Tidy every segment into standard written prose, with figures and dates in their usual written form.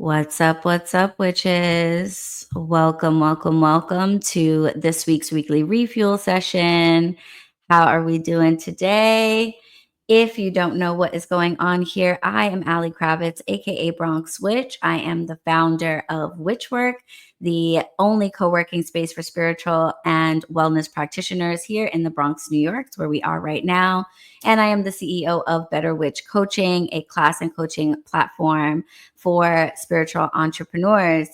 What's up, witches? Welcome to this week's weekly refuel session. How are we doing today? If you don't know what is going on here, I am Allie Kravitz, aka Bronx Witch. I am the founder of Witchwork, the only co-working space for spiritual and wellness practitioners here in the Bronx, New York, where we are right now. And I am the CEO of BetterWitch Coaching, a class and coaching platform for spiritual entrepreneurs.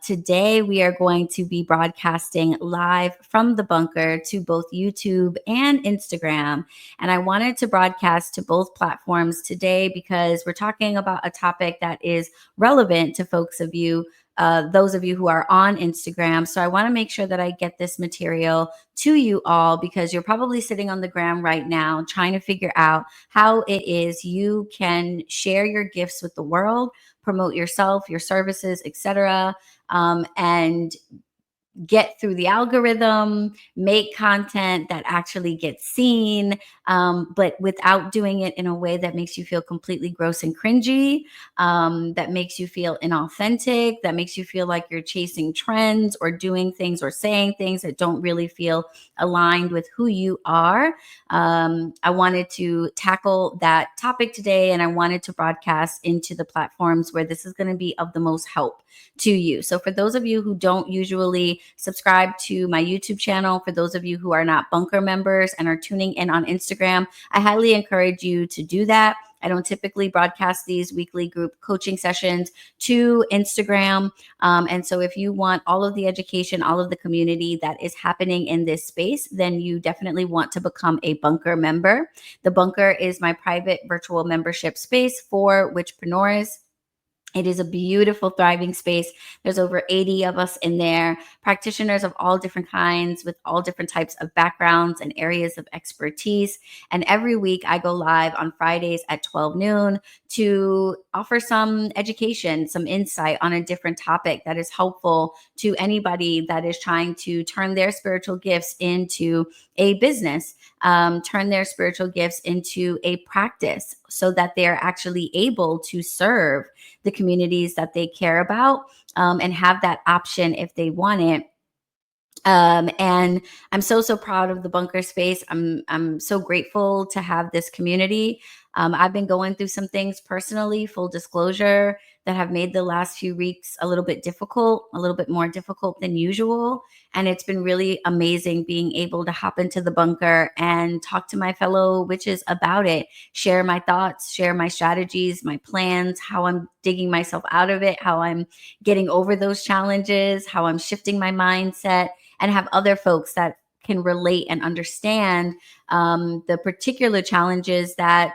Today, we are going to be broadcasting live from the bunker to both YouTube and Instagram. And I wanted to broadcast to both platforms today because we're talking about a topic that is relevant to those of you who are on Instagram. So I want to make sure that I get this material to you all because you're probably sitting on the ground right now trying to figure out how it is you can share your gifts with the world, promote yourself, your services, etc., and get through the algorithm, make content that actually gets seen, but without doing it in a way that makes you feel completely gross and cringy, that makes you feel inauthentic, that makes you feel like you're chasing trends or doing things or saying things that don't really feel aligned with who you are. I wanted to tackle that topic today, and I wanted to broadcast into the platforms where this is going to be of the most help to you. So for those of you who don't usually subscribe to my YouTube channel, for those of you who are not bunker members and are tuning in on Instagram, I highly encourage you to do that. I don't typically broadcast these weekly group coaching sessions to Instagram. And so if you want all of the education, all of the community that is happening in this space, then you definitely want to become a bunker member. The bunker is my private virtual membership space for witchpreneurs. It is a beautiful, thriving space. There's over 80 of us in there, practitioners of all different kinds with all different types of backgrounds and areas of expertise. And every week I go live on Fridays at 12 noon to offer some education, some insight on a different topic that is helpful to anybody that is trying to turn their spiritual gifts into a business, turn their spiritual gifts into a practice so that they're actually able to serve the communities that they care about, and have that option if they want it. And I'm so proud of the bunker space. I'm so grateful to have this community. I've been going through some things personally, full disclosure, that have made the last few weeks a little bit difficult, a little bit more difficult than usual. And it's been really amazing being able to hop into the bunker and talk to my fellow witches about it, share my thoughts, share my strategies, my plans, how I'm digging myself out of it, how I'm getting over those challenges, how I'm shifting my mindset, and have other folks that can relate and understand the particular challenges that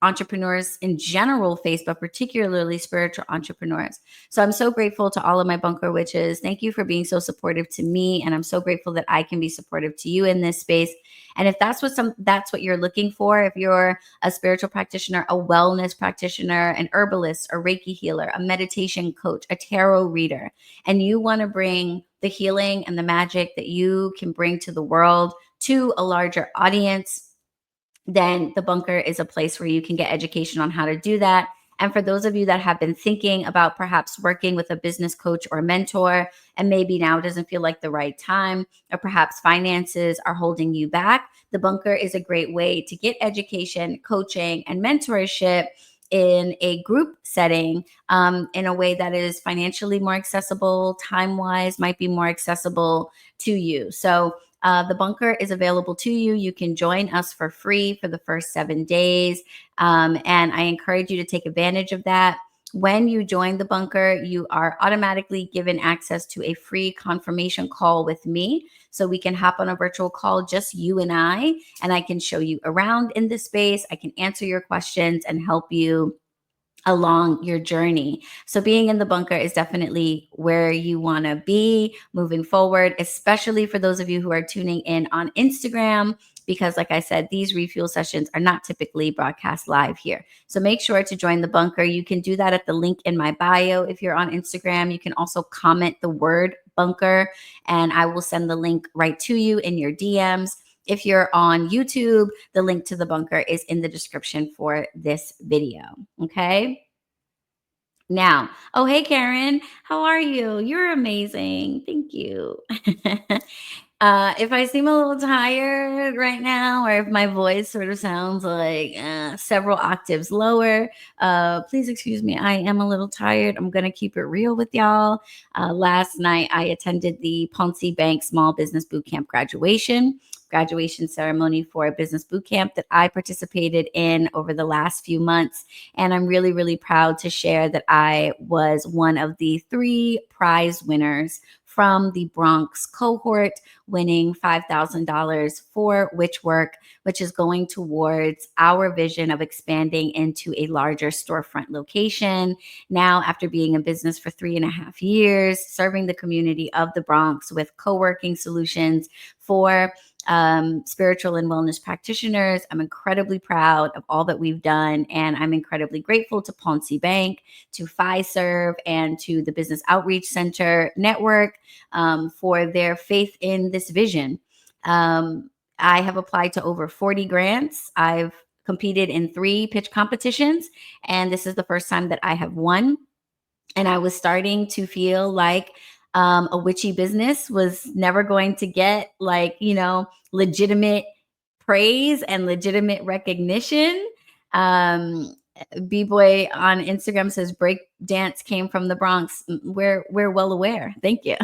entrepreneurs in general face, but particularly spiritual entrepreneurs. So I'm so grateful to all of my bunker witches. Thank you for being so supportive to me. And I'm so grateful that I can be supportive to you in this space. And if that's what you're looking for, if you're a spiritual practitioner, a wellness practitioner, an herbalist, a Reiki healer, a meditation coach, a tarot reader, and you want to bring the healing and the magic that you can bring to the world to a larger audience, then the bunker is a place where you can get education on how to do that. And for those of you that have been thinking about perhaps working with a business coach or mentor, and maybe now doesn't feel like the right time, or perhaps finances are holding you back, the bunker is a great way to get education, coaching, and mentorship in a group setting, in a way that is financially more accessible, time-wise might be more accessible to you. So the bunker is available to you. You can join us for free for the first 7 days. And I encourage you to take advantage of that. When you join the bunker, you are automatically given access to a free confirmation call with me. So we can hop on a virtual call, just you and I can show you around in the space. I can answer your questions and help you along your journey. So being in the bunker is definitely where you want to be moving forward, especially for those of you who are tuning in on Instagram, because like I said, these refuel sessions are not typically broadcast live here. So make sure to join the bunker. You can do that at the link in my bio. If you're on Instagram, you can also comment the word bunker and I will send the link right to you in your DMs. If you're on YouTube, the link to the bunker is in the description for this video. Okay. Now, oh, hey, Karen, how are you? You're amazing. Thank you. If I seem a little tired right now, or if my voice sort of sounds like several octaves lower, please excuse me. I am a little tired. I'm going to keep it real with y'all. Last night, I attended the Ponce Bank Small Business Bootcamp graduation ceremony for a business bootcamp that I participated in over the last few months. And I'm really, really proud to share that I was one of the 3 prize winners from the Bronx cohort, winning $5,000 for Witch Work, which is going towards our vision of expanding into a larger storefront location. Now, after being in business for 3.5 years, serving the community of the Bronx with co working solutions for spiritual and wellness practitioners. I'm incredibly proud of all that we've done. And I'm incredibly grateful to Ponce Bank, to Fiserv, and to the Business Outreach Center Network for their faith in this vision. I have applied to over 40 grants. I've competed in 3 pitch competitions, and this is the first time that I have won. And I was starting to feel like a witchy business was never going to get legitimate praise and legitimate recognition. Um, B-boy on Instagram says break dance came from the Bronx. We're well aware. Thank you.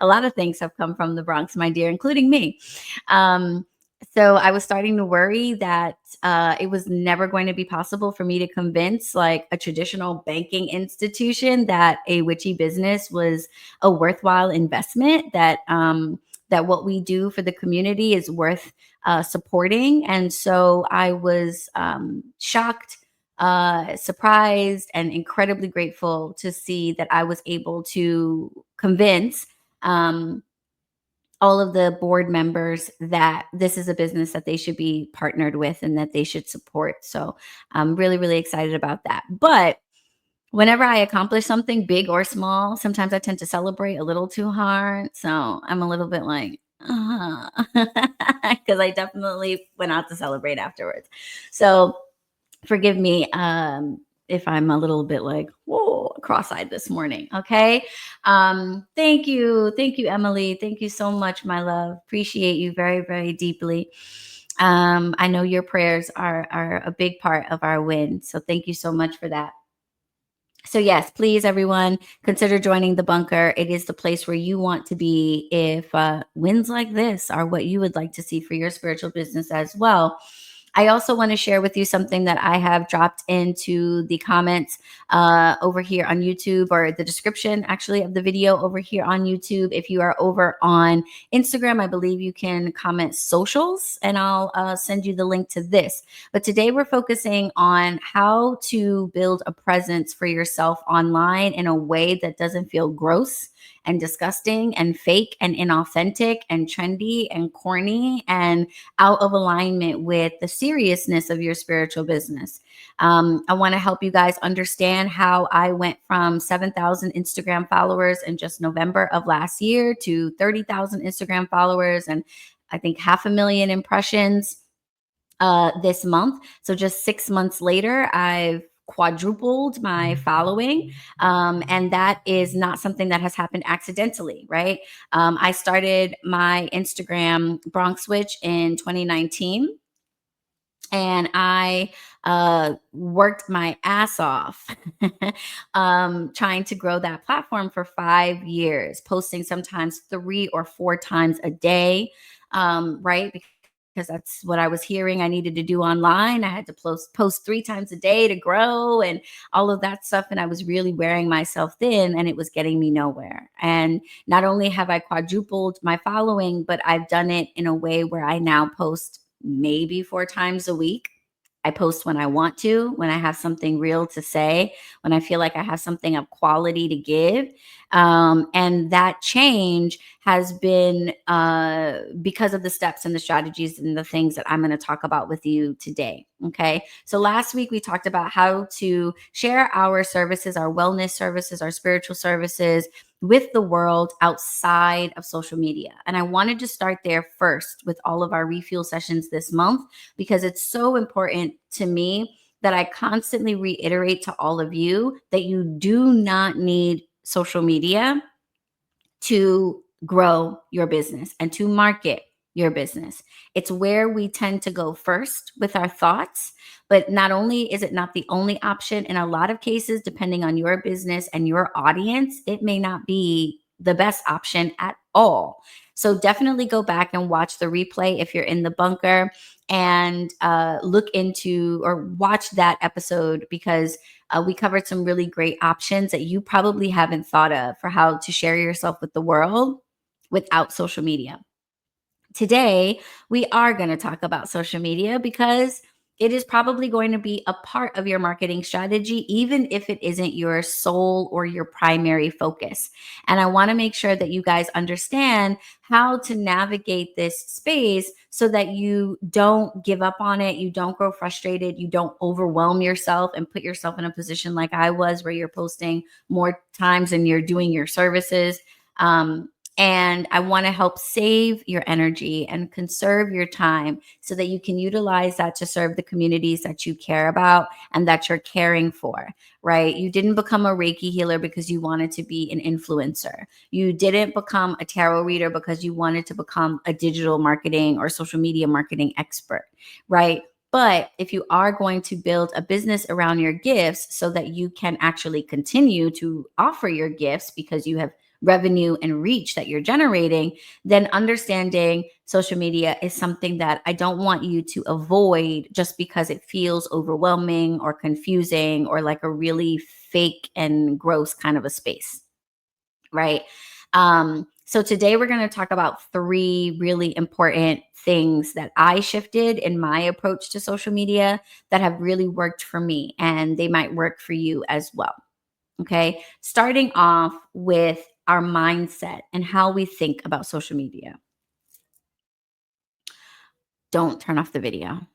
A lot of things have come from the Bronx, my dear, including me. Um, so I was starting to worry that it was never going to be possible for me to convince like a traditional banking institution that a witchy business was a worthwhile investment, that what we do for the community is worth supporting. And so I was shocked, surprised, and incredibly grateful to see that I was able to convince um, all of the board members that this is a business that they should be partnered with and that they should support. So I'm really, really excited about that. But whenever I accomplish something big or small, sometimes I tend to celebrate a little too hard. So I'm a little bit like, because I definitely went out to celebrate afterwards. So forgive me if I'm a little bit like, whoa, cross-eyed this morning. Okay. Thank you, Emily. Thank you so much, my love. Appreciate you very, very deeply. I know your prayers are a big part of our win. So thank you so much for that. So yes, please, everyone, consider joining the bunker. It is the place where you want to be if wins like this are what you would like to see for your spiritual business as well. I also want to share with you something that I have dropped into the comments over here on YouTube, or the description actually of the video over here on YouTube. If you are over on Instagram, I believe you can comment socials, and I'll send you the link to this. But today we're focusing on how to build a presence for yourself online in a way that doesn't feel gross and disgusting and fake and inauthentic and trendy and corny and out of alignment with the seriousness of your spiritual business. I want to help you guys understand how I went from 7,000 Instagram followers in just November of last year to 30,000 Instagram followers and I think 500,000 impressions this month. So just 6 months later, I've quadrupled my following. And that is not something that has happened accidentally, right? I started my Instagram Bronx Witch in 2019. And I worked my ass off trying to grow that platform for 5 years, posting sometimes 3 or 4 times a day, right? Because that's what I was hearing I needed to do online. I had to post 3 times a day to grow and all of that stuff. And I was really wearing myself thin and it was getting me nowhere. And not only have I quadrupled my following, but I've done it in a way where I now post maybe 4 times a week. I post when I want to, when I have something real to say, when I feel like I have something of quality to give. And that change has been because of the steps and the strategies and the things that I'm going to talk about with you today. Okay. So last week we talked about how to share our services, our wellness services, our spiritual services with the world outside of social media. And I wanted to start there first with all of our refuel sessions this month because it's so important to me that I constantly reiterate to all of you that you do not need social media to grow your business and to market your business. It's where we tend to go first with our thoughts. But not only is it not the only option, in a lot of cases, depending on your business and your audience, it may not be the best option at all. So definitely go back and watch the replay if you're in the bunker, and look into or watch that episode, because we covered some really great options that you probably haven't thought of for how to share yourself with the world without social media. Today, we are going to talk about social media because it is probably going to be a part of your marketing strategy, even if it isn't your sole or your primary focus. And I want to make sure that you guys understand how to navigate this space so that you don't give up on it, you don't grow frustrated, you don't overwhelm yourself and put yourself in a position like I was, where you're posting more times than you're doing your services. And I want to help save your energy and conserve your time so that you can utilize that to serve the communities that you care about and that you're caring for, right? You didn't become a Reiki healer because you wanted to be an influencer. You didn't become a tarot reader because you wanted to become a digital marketing or social media marketing expert, right? But if you are going to build a business around your gifts so that you can actually continue to offer your gifts because you have revenue and reach that you're generating, then understanding social media is something that I don't want you to avoid just because it feels overwhelming or confusing or like a really fake and gross kind of a space, right? So today we're going to talk about three really important things that I shifted in my approach to social media that have really worked for me, and they might work for you as well. Okay. Starting off with our mindset and how we think about social media. Don't turn off the video.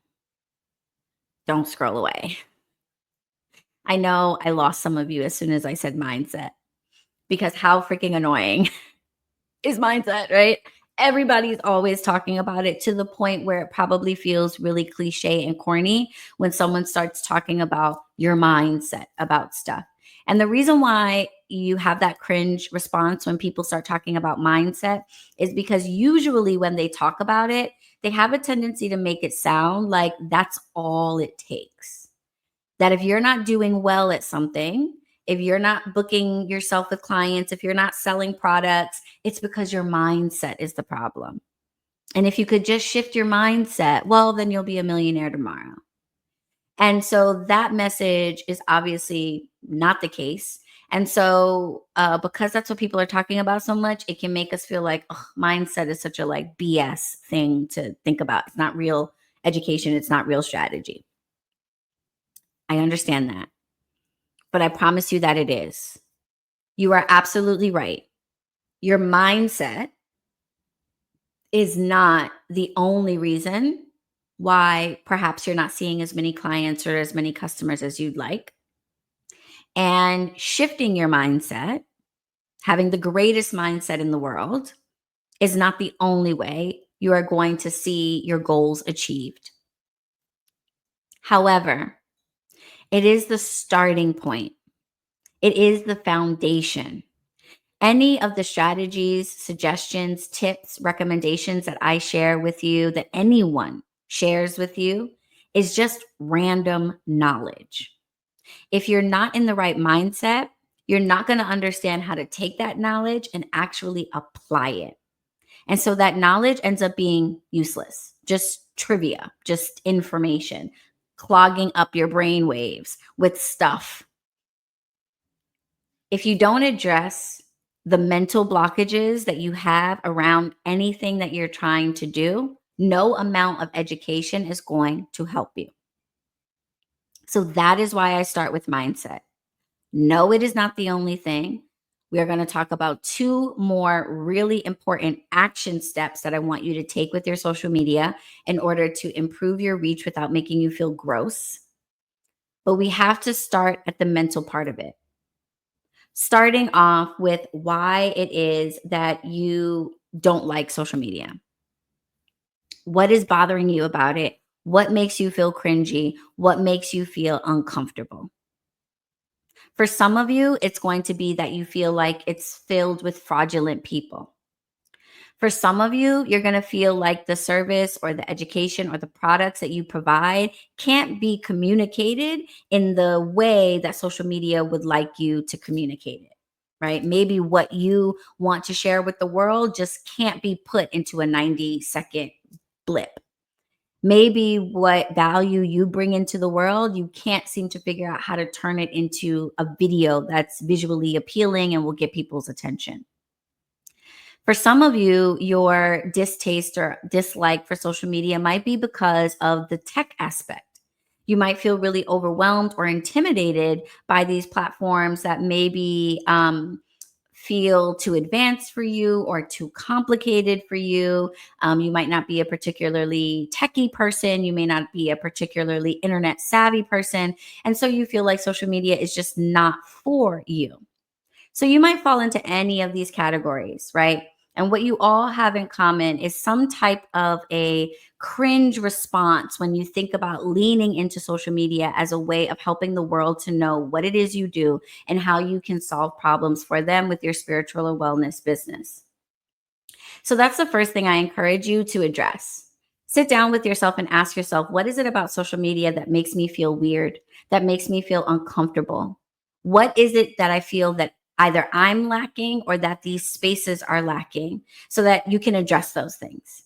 Don't scroll away. I know I lost some of you as soon as I said mindset, because how freaking annoying is mindset, right? Everybody's always talking about it, to the point where it probably feels really cliche and corny when someone starts talking about your mindset about stuff. And the reason why you have that cringe response when people start talking about mindset is because usually when they talk about it, they have a tendency to make it sound like that's all it takes. That if you're not doing well at something, if you're not booking yourself with clients, if you're not selling products, it's because your mindset is the problem. And if you could just shift your mindset, well, then you'll be a millionaire tomorrow. And so that message is obviously not the case. And so, because that's what people are talking about so much, it can make us feel like, oh, mindset is such a like BS thing to think about. It's not real education. It's not real strategy. I understand that, but I promise you that it is. You are absolutely right. Your mindset is not the only reason why perhaps you're not seeing as many clients or as many customers as you'd like. And shifting your mindset, having the greatest mindset in the world, is not the only way you are going to see your goals achieved. However, it is the starting point, it is the foundation. Any of the strategies, suggestions, tips, recommendations that I share with you, that anyone shares with you, is just random knowledge. If you're not in the right mindset, you're not going to understand how to take that knowledge and actually apply it. And so that knowledge ends up being useless, just trivia, just information, clogging up your brain waves with stuff. If you don't address the mental blockages that you have around anything that you're trying to do, no amount of education is going to help you. So that is why I start with mindset. No, it is not the only thing. We are going to talk about two more really important action steps that I want you to take with your social media in order to improve your reach without making you feel gross. But we have to start at the mental part of it. Starting off with why it is that you don't like social media. What is bothering you about it? What makes you feel cringy? What makes you feel uncomfortable? For some of you, it's going to be that you feel like it's filled with fraudulent people. For some of you, you're going to feel like the service or the education or the products that you provide can't be communicated in the way that social media would like you to communicate it, right? Maybe what you want to share with the world just can't be put into a 90-second blip. Maybe what value you bring into the world, you can't seem to figure out how to turn it into a video that's visually appealing and will get people's attention. For some of you, your distaste or dislike for social media might be because of the tech aspect. You might feel really overwhelmed or intimidated by these platforms that maybe feel too advanced for you or too complicated for you. You might not be a particularly techie person. You may not be a particularly internet savvy person. And so you feel like social media is just not for you. So you might fall into any of these categories, right? And what you all have in common is some type of a cringe response when you think about leaning into social media as a way of helping the world to know what it is you do and how you can solve problems for them with your spiritual or wellness business. So that's the first thing I encourage you to address. Sit down with yourself and ask yourself, what is it about social media that makes me feel weird, that makes me feel uncomfortable? What is it that I feel that either I'm lacking or that these spaces are lacking so that you can address those things?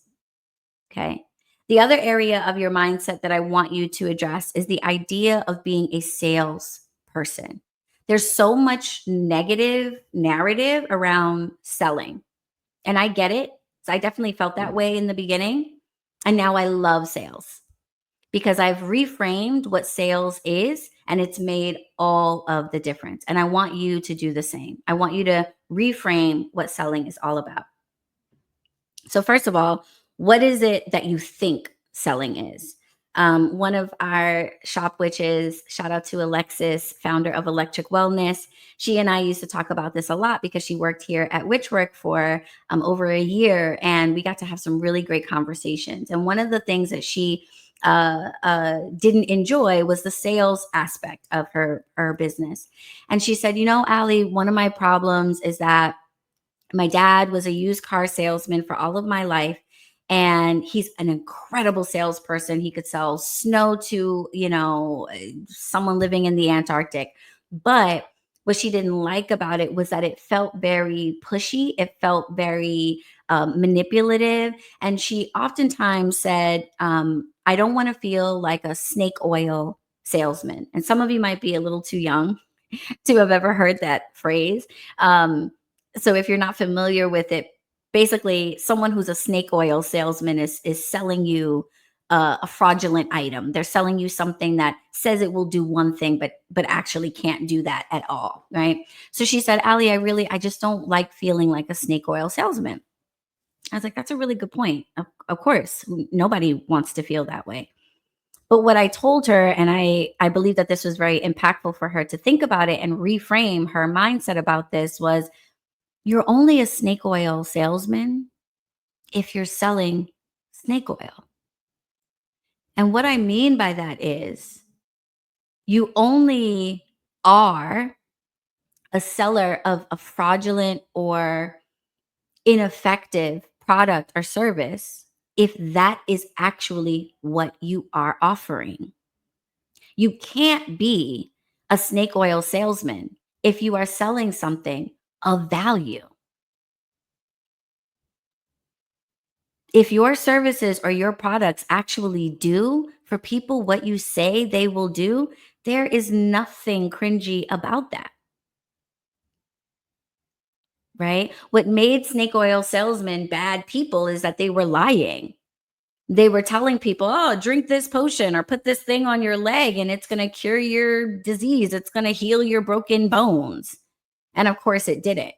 Okay. The other area of your mindset that I want you to address is the idea of being a sales person. There's so much negative narrative around selling. And I get it. So I definitely felt that way in the beginning. And now I love sales because I've reframed what sales is and it's made all of the difference. And I want you to do the same. I want you to reframe what selling is all about. So, first of all, what is it that you think selling is? One of our shop witches, shout out to Alexis, founder of Electric Wellness. She and I used to talk about this a lot because she worked here at Witchwork for over a year, and we got to have some really great conversations. And one of the things that she didn't enjoy was the sales aspect of her business. And she said, Allie, one of my problems is that my dad was a used car salesman for all of my life. And he's an incredible salesperson. He could sell snow to, someone living in the Antarctic. But what she didn't like about it was that it felt very pushy. It felt very manipulative. And she oftentimes said, I don't want to feel like a snake oil salesman. And some of you might be a little too young to have ever heard that phrase. So if you're not familiar with it, basically someone who's a snake oil salesman is selling you a fraudulent item. They're selling you something that says it will do one thing, but actually can't do that at all, right? So she said, Allie, I just don't like feeling like a snake oil salesman. I was like, that's a really good point. Of course, nobody wants to feel that way. But what I told her, and I believe that this was very impactful for her to think about it and reframe her mindset about this, was you're only a snake oil salesman if you're selling snake oil. And what I mean by that is you only are a seller of a fraudulent or ineffective product or service if that is actually what you are offering. You can't be a snake oil salesman if you are selling something of value. If your services or your products actually do for people what you say they will do, there is nothing cringy about that, right? What made snake oil salesmen bad people is that they were lying. They were telling people, oh, drink this potion or put this thing on your leg and it's going to cure your disease. It's going to heal your broken bones. And of course, it didn't.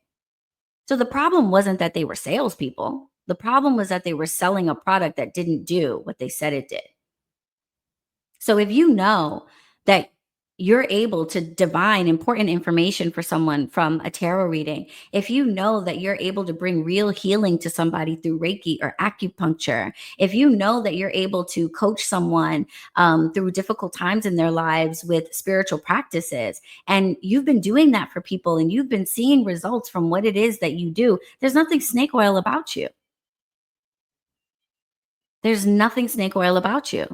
So the problem wasn't that they were salespeople. The problem was that they were selling a product that didn't do what they said it did. So if you know that you're able to divine important information for someone from a tarot reading, if you know that you're able to bring real healing to somebody through Reiki or acupuncture, if you know that you're able to coach someone through difficult times in their lives with spiritual practices, and you've been doing that for people and you've been seeing results from what it is that you do, there's nothing snake oil about you. There's nothing snake oil about you.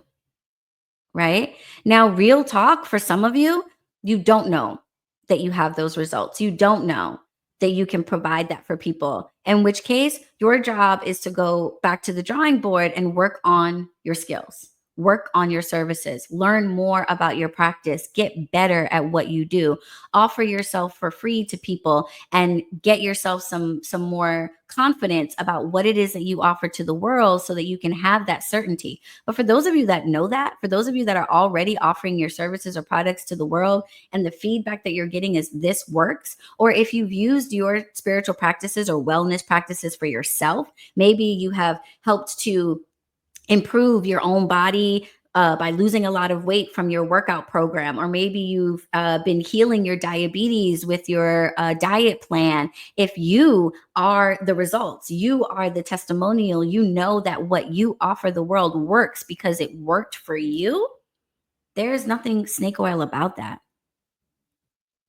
Right? Now, real talk for some of you, you don't know that you have those results. You don't know that you can provide that for people. In which case, your job is to go back to the drawing board and work on your skills, work on your services, learn more about your practice, get better at what you do, offer yourself for free to people, and get yourself some more confidence about what it is that you offer to the world so that you can have that certainty. But for those of you that know that, for those of you that are already offering your services or products to the world, and the feedback that you're getting is this works, or if you've used your spiritual practices or wellness practices for yourself, maybe you have helped to improve your own body by losing a lot of weight from your workout program, or maybe you've been healing your diabetes with your diet plan. If you are the results, you are the testimonial, you know that what you offer the world works because it worked for you, there's nothing snake oil about that.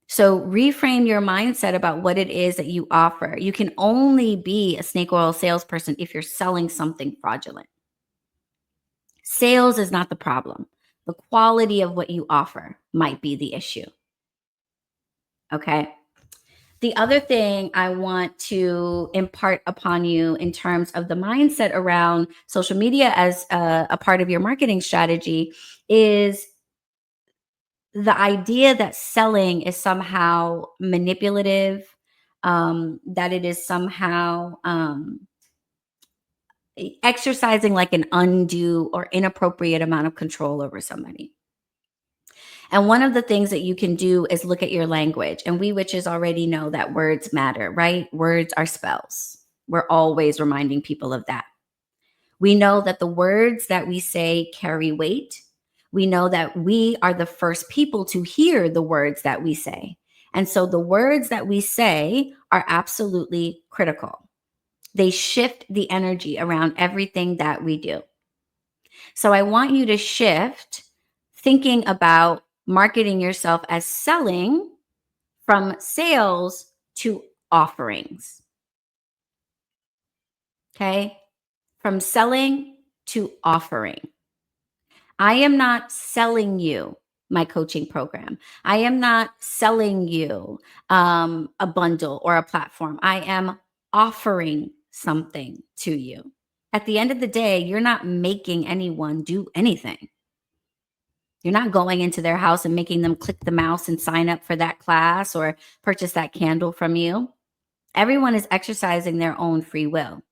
So reframe your mindset about what it is that you offer. You can only be a snake oil salesperson if you're selling something fraudulent. Sales is not the problem. The quality of what you offer might be the issue. Okay. The other thing I want to impart upon you in terms of the mindset around social media as a part of your marketing strategy is the idea that selling is somehow manipulative, that it is somehow exercising like an undue or inappropriate amount of control over somebody. And one of the things that you can do is look at your language. And we witches already know that words matter, right? Words are spells. We're always reminding people of that. We know that the words that we say carry weight. We know that we are the first people to hear the words that we say. And so the words that we say are absolutely critical. They shift the energy around everything that we do. So I want you to shift thinking about marketing yourself as selling from sales to offerings. Okay. From selling to offering. I am not selling you my coaching program. I am not selling you a bundle or a platform. I am offering something to you. At the end of the day, you're not making anyone do anything. You're not going into their house and making them click the mouse and sign up for that class or purchase that candle from you. Everyone is exercising their own free will.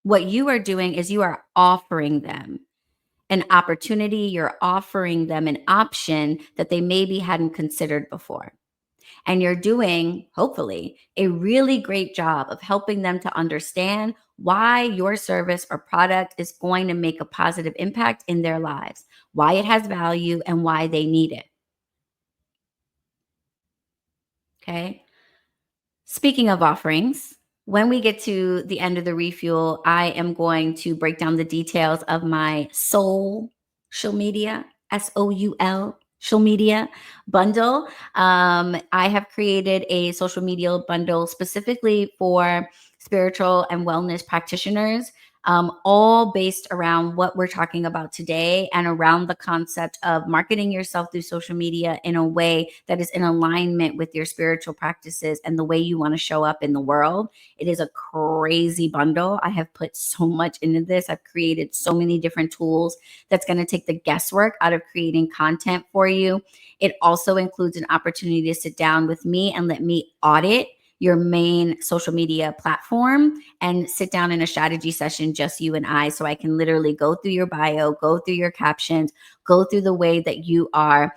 What you are doing is you are offering them an opportunity, you're offering them an option that they maybe hadn't considered before. And you're doing, hopefully, a really great job of helping them to understand why your service or product is going to make a positive impact in their lives, why it has value, and why they need it. Okay. Speaking of offerings, when we get to the end of the refuel, I am going to break down the details of my social media, SOUL, social media bundle. I have created a social media bundle specifically for spiritual and wellness practitioners, all based around what we're talking about today and around the concept of marketing yourself through social media in a way that is in alignment with your spiritual practices and the way you want to show up in the world. It is a crazy bundle. I have put so much into this. I've created so many different tools that's going to take the guesswork out of creating content for you. It also includes an opportunity to sit down with me and let me audit your main social media platform and sit down in a strategy session, just you and I, so I can literally go through your bio, go through your captions, go through the way that you are,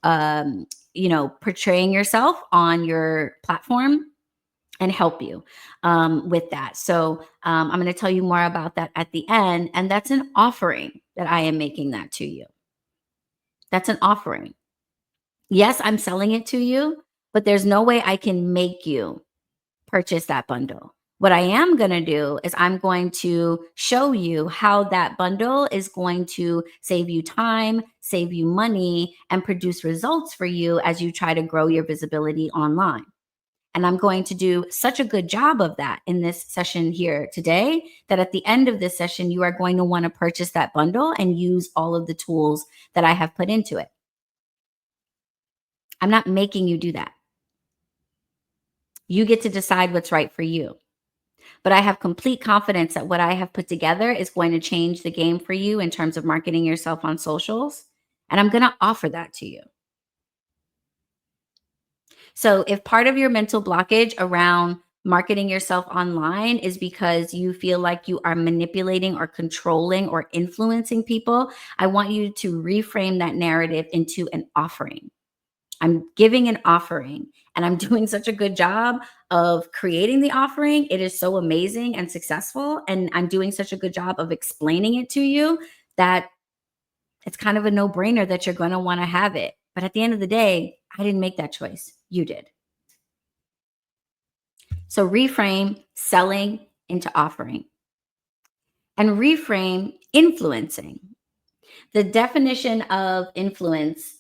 portraying yourself on your platform and help you with that. So I'm going to tell you more about that at the end. And that's an offering that I am making that to you. That's an offering. Yes, I'm selling it to you, but there's no way I can make you purchase that bundle. What I am going to do is I'm going to show you how that bundle is going to save you time, save you money, and produce results for you as you try to grow your visibility online. And I'm going to do such a good job of that in this session here today that at the end of this session, you are going to want to purchase that bundle and use all of the tools that I have put into it. I'm not making you do that. You get to decide what's right for you. But I have complete confidence that what I have put together is going to change the game for you in terms of marketing yourself on socials. And I'm going to offer that to you. So if part of your mental blockage around marketing yourself online is because you feel like you are manipulating or controlling or influencing people, I want you to reframe that narrative into an offering. I'm giving an offering and I'm doing such a good job of creating the offering. It is so amazing and successful. And I'm doing such a good job of explaining it to you that it's kind of a no brainer that you're going to want to have it. But at the end of the day, I didn't make that choice. You did. So reframe selling into offering and reframe influencing. The definition of influence,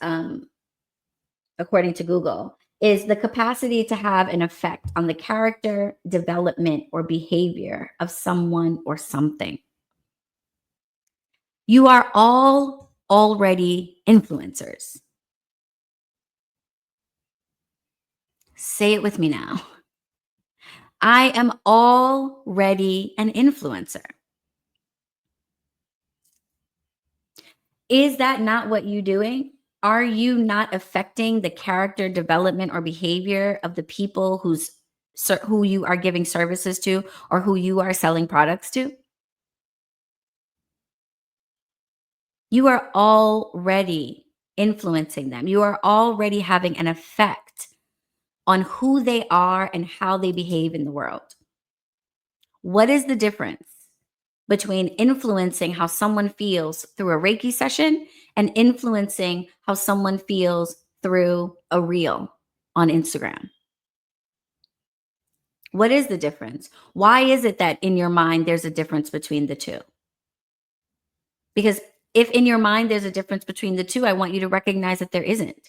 according to Google, is the capacity to have an effect on the character, development, or behavior of someone or something. You are all already influencers. Say it with me now. I am already an influencer. Is that not what you're doing? Are you not affecting the character development or behavior of the people who you are giving services to or who you are selling products to? You are already influencing them. You are already having an effect on who they are and how they behave in the world. What is the difference between influencing how someone feels through a Reiki session and influencing how someone feels through a reel on Instagram? What is the difference? Why is it that in your mind there's a difference between the two? Because if in your mind there's a difference between the two, I want you to recognize that there isn't.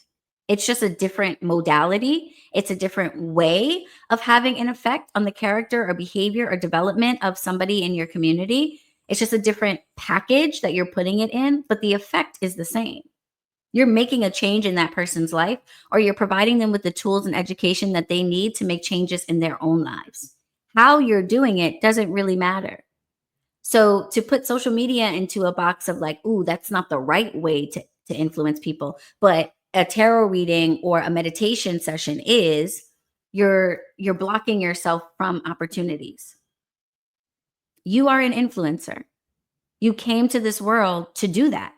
It's just a different modality. It's a different way of having an effect on the character or behavior or development of somebody in your community. It's just a different package that you're putting it in, but the effect is the same. You're making a change in that person's life, or you're providing them with the tools and education that they need to make changes in their own lives. How you're doing it doesn't really matter. So to put social media into a box of like, ooh, that's not the right way to influence people, but a tarot reading or a meditation session is, you're blocking yourself from opportunities. You are an influencer. You came to this world to do that.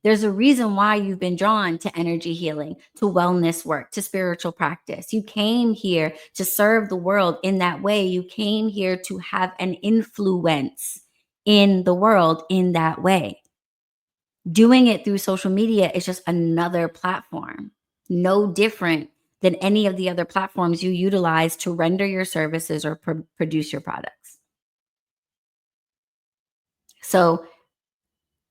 There's a reason why you've been drawn to energy healing, to wellness work, to spiritual practice. You came here to serve the world in that way. You came here to have an influence in the world in that way. Doing it through social media is just another platform, no different than any of the other platforms you utilize to render your services or produce your products. So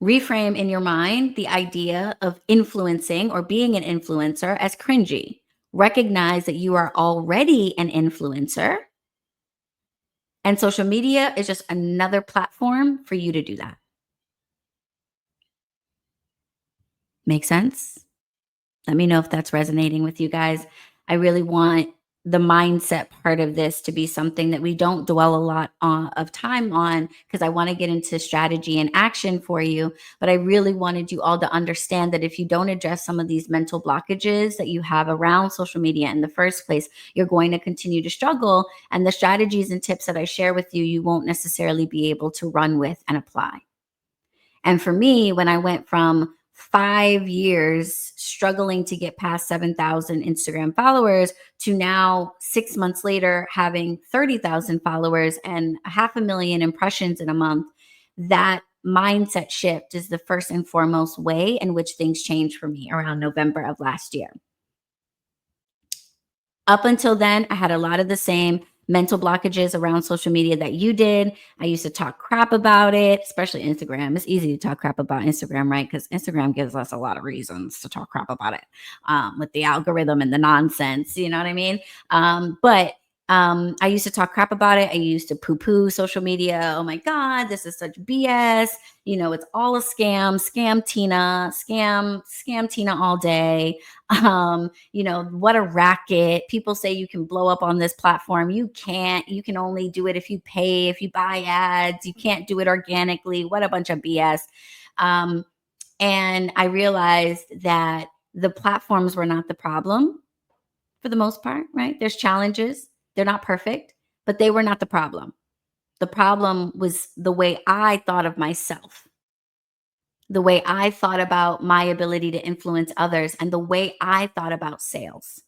reframe in your mind the idea of influencing or being an influencer as cringy. Recognize that you are already an influencer, and social media is just another platform for you to do that. Make sense? Let me know if that's resonating with you guys. I really want the mindset part of this to be something that we don't dwell a lot of time on, because I want to get into strategy and action for you. But I really wanted you all to understand that if you don't address some of these mental blockages that you have around social media in the first place, you're going to continue to struggle. And the strategies and tips that I share with you, you won't necessarily be able to run with and apply. And for me, when I went from 5 years struggling to get past 7,000 Instagram followers to now 6 months later having 30,000 followers and 500,000 impressions in a month, that mindset shift is the first and foremost way in which things changed for me around November of last year. Up until then, I had a lot of the same mental blockages around social media that you did. I used to talk crap about it, especially Instagram. It's easy to talk crap about Instagram, right? Because Instagram gives us a lot of reasons to talk crap about it, with the algorithm and the nonsense. You know what I mean? But I used to talk crap about it. I used to poo poo social media. Oh my God, this is such BS. It's all a scam, scam Tina all day. What a racket. People say you can blow up on this platform. You can't. You can only do it if you pay, if you buy ads. You can't do it organically. What a bunch of BS. Um, and I realized that the platforms were not the problem for the most part, right? There's challenges. They're not perfect, but they were not the problem. The problem was the way I thought of myself, the way I thought about my ability to influence others, and the way I thought about sales.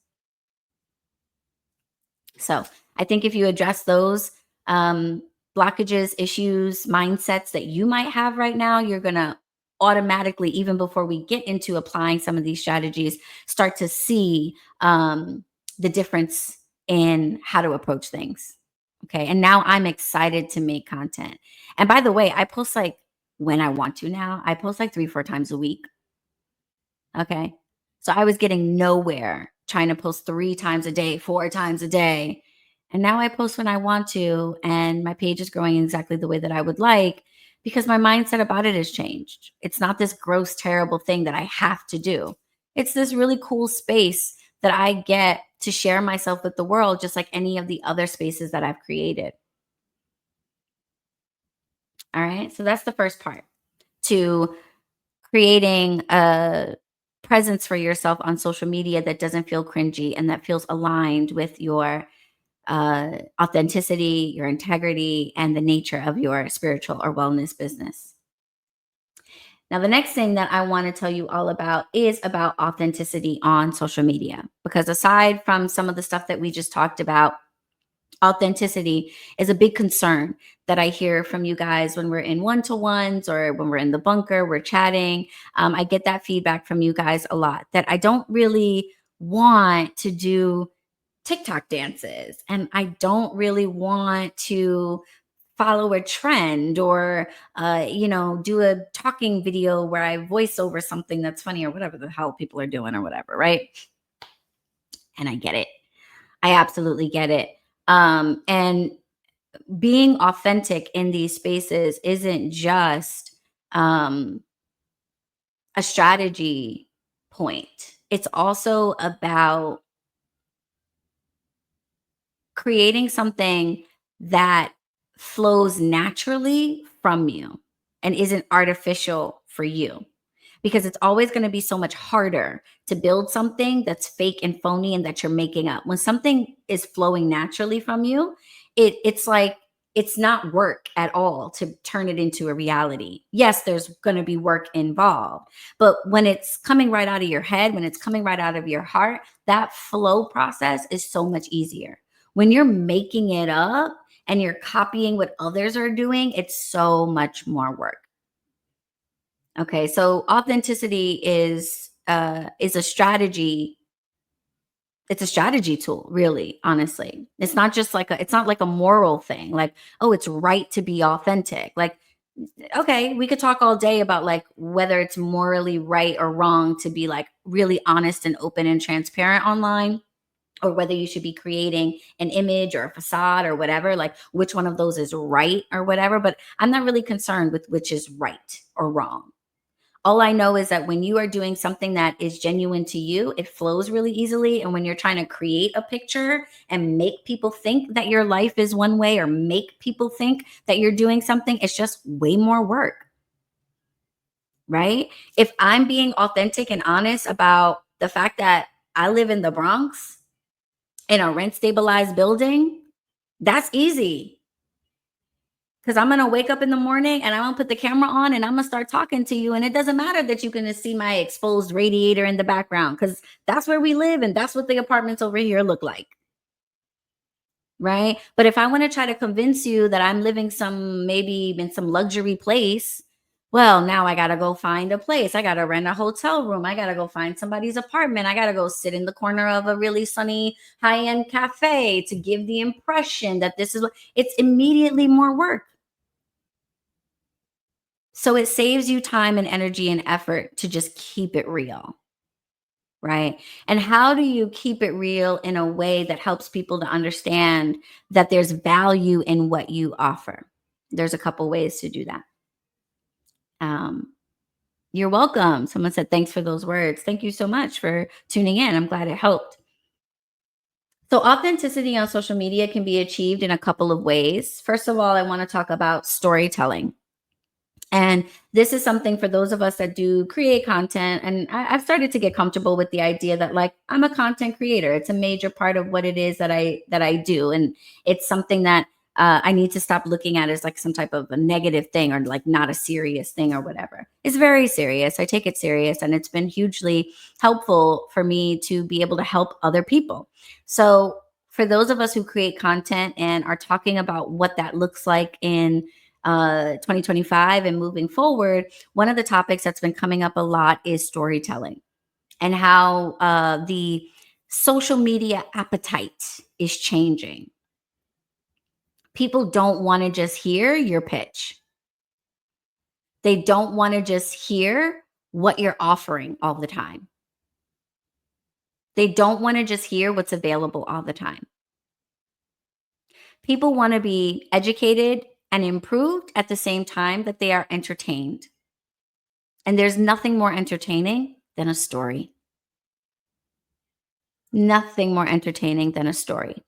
So I think if you address those um, blockages, issues, mindsets that you might have right now, you're going to automatically, even before we get into applying some of these strategies, start to see the difference in how to approach things. Okay. And now I'm excited to make content. And by the way, I post like when I want to now. I post like 3, 4 times a week. Okay. So I was getting nowhere trying to post 3 times a day, 4 times a day. And now I post when I want to, and my page is growing exactly the way that I would like because my mindset about it has changed. It's not this gross, terrible thing that I have to do. It's this really cool space that I get to share myself with the world, just like any of the other spaces that I've created. All right. So that's the first part, to creating a presence for yourself on social media that doesn't feel cringy and that feels aligned with your authenticity, your integrity, and the nature of your spiritual or wellness business. Now, the next thing that I want to tell you all about is about authenticity on social media. Because aside from some of the stuff that we just talked about, authenticity is a big concern that I hear from you guys when we're in one-to-ones or when we're in the bunker, we're chatting. I get that feedback from you guys a lot, that I don't really want to do TikTok dances and I don't really want to follow a trend or do a talking video where I voice over something that's funny or whatever the hell people are doing or whatever, right? And I get it. I absolutely get it. And being authentic in these spaces isn't just um, a strategy point. It's also about creating something that flows naturally from you and isn't artificial for you. Because it's always going to be so much harder to build something that's fake and phony and that you're making up. When something is flowing naturally from you, it's like it's not work at all to turn it into a reality. Yes, there's going to be work involved, but when it's coming right out of your head, when it's coming right out of your heart, that flow process is so much easier. When you're making it up and you're copying what others are doing, it's so much more work. Okay, so authenticity is a strategy. It's a strategy tool, really, honestly. It's not like a moral thing, like, oh, it's right to be authentic. Like, okay, we could talk all day about like whether it's morally right or wrong to be like really honest and open and transparent online, or whether you should be creating an image or a facade or whatever, like which one of those is right or whatever. But I'm not really concerned with which is right or wrong. All I know is that when you are doing something that is genuine to you, it flows really easily. And when you're trying to create a picture and make people think that your life is one way or make people think that you're doing something, it's just way more work, right? If I'm being authentic and honest about the fact that I live in the Bronx in a rent stabilized building, that's easy. Because I'm going to wake up in the morning and I'm going to put the camera on and I'm going to start talking to you. And it doesn't matter that you can see my exposed radiator in the background, because that's where we live and that's what the apartments over here look like. Right. But if I want to try to convince you that I'm living maybe in some luxury place, Well, now I got to go find a place. I got to rent a hotel room. I got to go find somebody's apartment. I got to go sit in the corner of a really sunny high end cafe to give the impression that this is what it's immediately more work. So it saves you time and energy and effort to just keep it real. Right. And how do you keep it real in a way that helps people to understand that there's value in what you offer? There's a couple ways to do that. Um, you're welcome. Someone said, thanks for those words. Thank you so much for tuning in. I'm glad it helped. So, authenticity on social media can be achieved in a couple of ways. First of all, I want to talk about storytelling. And this is something for those of us that do create content. And I've started to get comfortable with the idea that like I'm a content creator. It's a major part of what it is that I do, and it's something that I need to stop looking at as like some type of a negative thing or like not a serious thing or whatever. It's very serious. I take it serious, and it's been hugely helpful for me to be able to help other people. So for those of us who create content and are talking about what that looks like in 2025 and moving forward, one of the topics that's been coming up a lot is storytelling and how the social media appetite is changing. People don't want to just hear your pitch, they don't want to just hear what you're offering all the time. They don't want to just hear what's available all the time. People want to be educated and improved at the same time that they are entertained. And there's nothing more entertaining than a story. Nothing more entertaining than a story.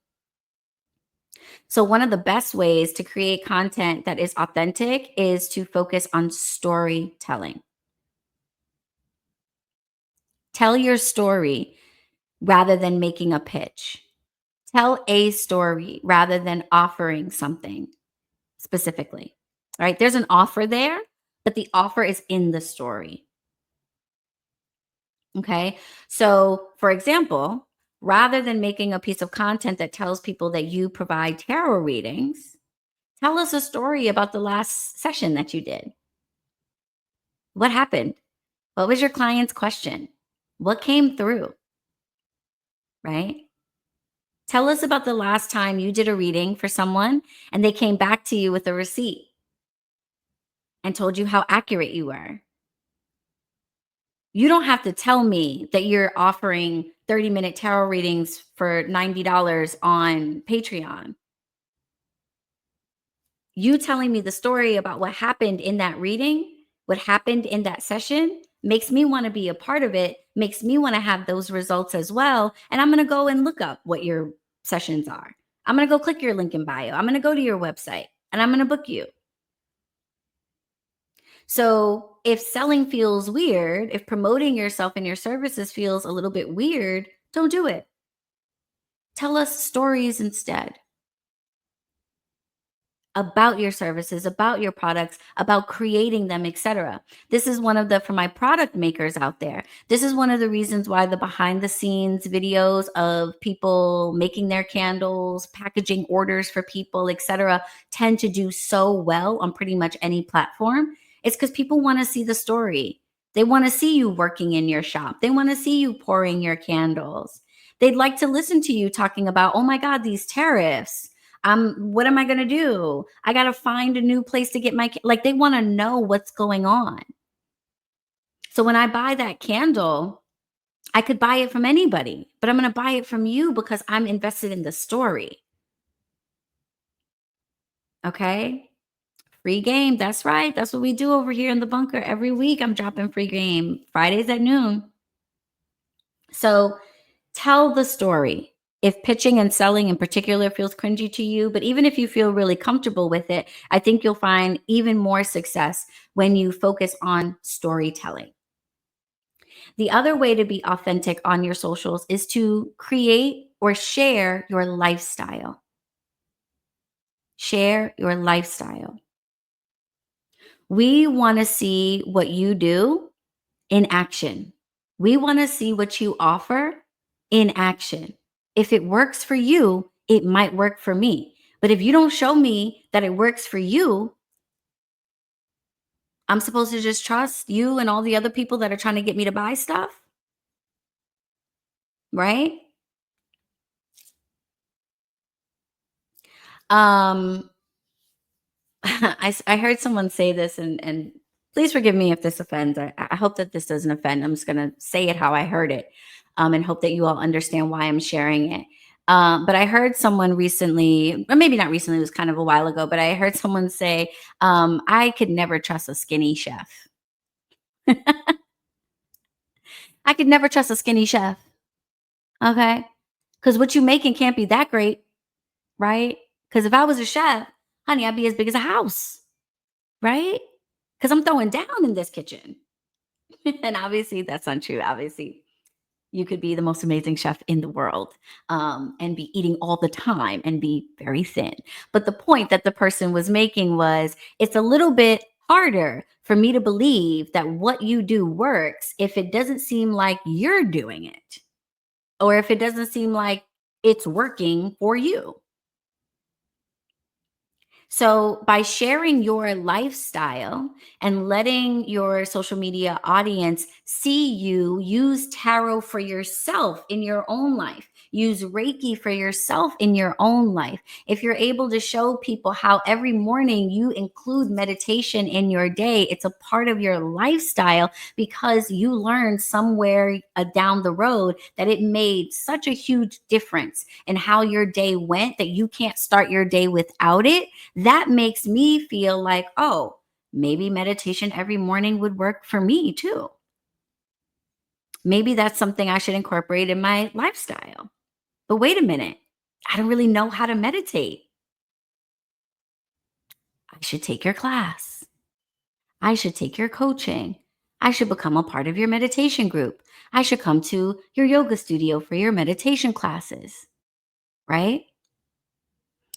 So, one of the best ways to create content that is authentic is to focus on storytelling. Tell your story rather than making a pitch. Tell a story rather than offering something specifically. All right. There's an offer there, but the offer is in the story. Okay. So, for example, rather than making a piece of content that tells people that you provide tarot readings, tell us a story about the last session that you did. What happened? What was your client's question? What came through? Right? Tell us about the last time you did a reading for someone and they came back to you with a receipt and told you how accurate you were. You don't have to tell me that you're offering 30-minute tarot readings for $90 on Patreon. You telling me the story about what happened in that reading, what happened in that session, makes me want to be a part of it, makes me want to have those results as well. And I'm going to go and look up what your sessions are. I'm going to go click your link in bio. I'm going to go to your website and I'm going to book you. So if selling feels weird, if promoting yourself and your services feels a little bit weird, don't do it. Tell us stories instead about your services, about your products, about creating them, etc. This is one of the, for my product makers out there, this is one of the reasons why the behind the scenes videos of people making their candles, packaging orders for people, etc., tend to do so well on pretty much any platform. It's because people want to see the story. They want to see you working in your shop. They want to see you pouring your candles. They'd like to listen to you talking about, oh my God, these tariffs. What am I going to do? I got to find a new place to get my, like they want to know what's going on. So when I buy that candle, I could buy it from anybody, but I'm going to buy it from you because I'm invested in the story. Okay. Free game. That's right. That's what we do over here in the bunker. Every week I'm dropping free game Fridays at noon. So tell the story. If pitching and selling in particular feels cringy to you, but even if you feel really comfortable with it, I think you'll find even more success when you focus on storytelling. The other way to be authentic on your socials is to create or share your lifestyle. Share your lifestyle. We want to see what you do in action. We want to see what you offer in action. If it works for you, it might work for me. But if you don't show me that it works for you, I'm supposed to just trust you and all the other people that are trying to get me to buy stuff, right? Um, I heard someone say this, and please forgive me if this offends. I hope that this doesn't offend. I'm just gonna say it how I heard it, and hope that you all understand why I'm sharing it. But I heard someone recently, or maybe not recently, it was kind of a while ago, but I heard someone say, I could never trust a skinny chef. I could never trust a skinny chef. Okay. Because what you making can't be that great, right? Because if I was a chef, honey, I'd be as big as a house, right? Because I'm throwing down in this kitchen. And obviously, that's untrue. Obviously, you could be the most amazing chef in the world, and be eating all the time and be very thin. But the point that the person was making was it's a little bit harder for me to believe that what you do works if it doesn't seem like you're doing it, or if it doesn't seem like it's working for you. So, by sharing your lifestyle and letting your social media audience see you use tarot for yourself in your own life, use Reiki for yourself in your own life. If you're able to show people how every morning you include meditation in your day, it's a part of your lifestyle because you learned somewhere down the road that it made such a huge difference in how your day went that you can't start your day without it. That makes me feel like, oh, maybe meditation every morning would work for me too. Maybe that's something I should incorporate in my lifestyle. But wait a minute, I don't really know how to meditate. I should take your class. I should take your coaching. I should become a part of your meditation group. I should come to your yoga studio for your meditation classes, right?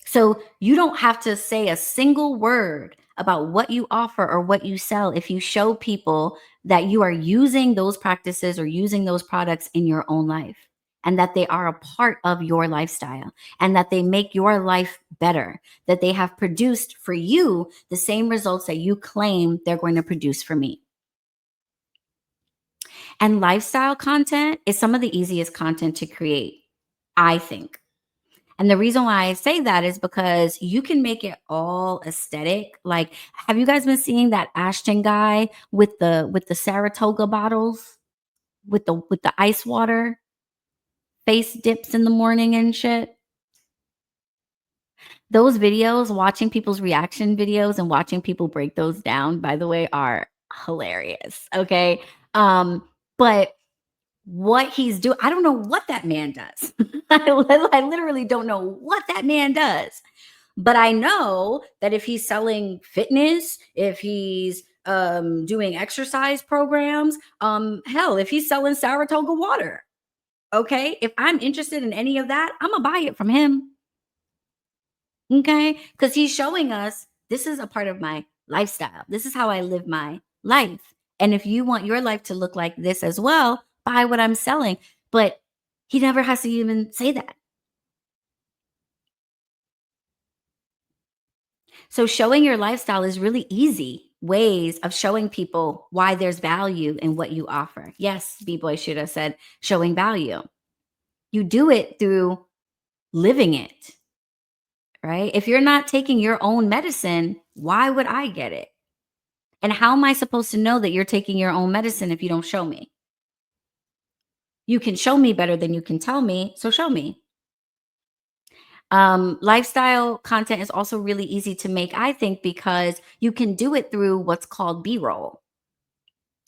So you don't have to say a single word about what you offer or what you sell if you show people that you are using those practices or using those products in your own life, and that they are a part of your lifestyle, and that they make your life better, that they have produced for you the same results that you claim they're going to produce for me. And lifestyle content is some of the easiest content to create, I think. And the reason why I say that is because you can make it all aesthetic. Like, have you guys been seeing that Ashton guy with the Saratoga bottles with the ice water face dips in the morning and shit? Those videos, watching people's reaction videos and watching people break those down, by the way, are hilarious. Okay. But what he's doing, I don't know what that man does. I literally don't know what that man does. But I know that if he's selling fitness, if he's doing exercise programs, hell, if he's selling Saratoga water, okay? If I'm interested in any of that, I'm gonna buy it from him, okay? Because he's showing us this is a part of my lifestyle. This is how I live my life. And if you want your life to look like this as well, buy what I'm selling. But he never has to even say that. So showing your lifestyle is really easy ways of showing people why there's value in what you offer. Yes, B-Boy should have said showing value. You do it through living it, right? If you're not taking your own medicine, why would I get it? And how am I supposed to know that you're taking your own medicine if you don't show me? You can show me better than you can tell me, so show me. Lifestyle content is also really easy to make, I think, because you can do it through what's called B-roll.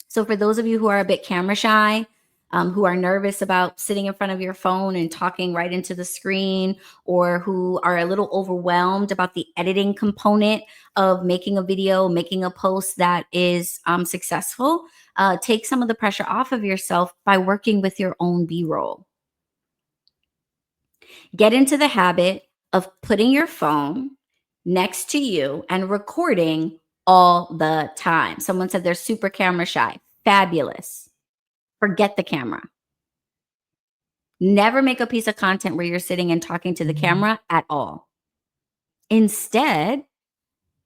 So for those of you who are a bit camera shy, who are nervous about sitting in front of your phone and talking right into the screen, or who are a little overwhelmed about the editing component of making a video, making a post that is successful, take some of the pressure off of yourself by working with your own B-roll. Get into the habit of putting your phone next to you and recording all the time. Someone said they're super camera shy. Fabulous. Forget the camera. Never make a piece of content where you're sitting and talking to the camera at all. Instead,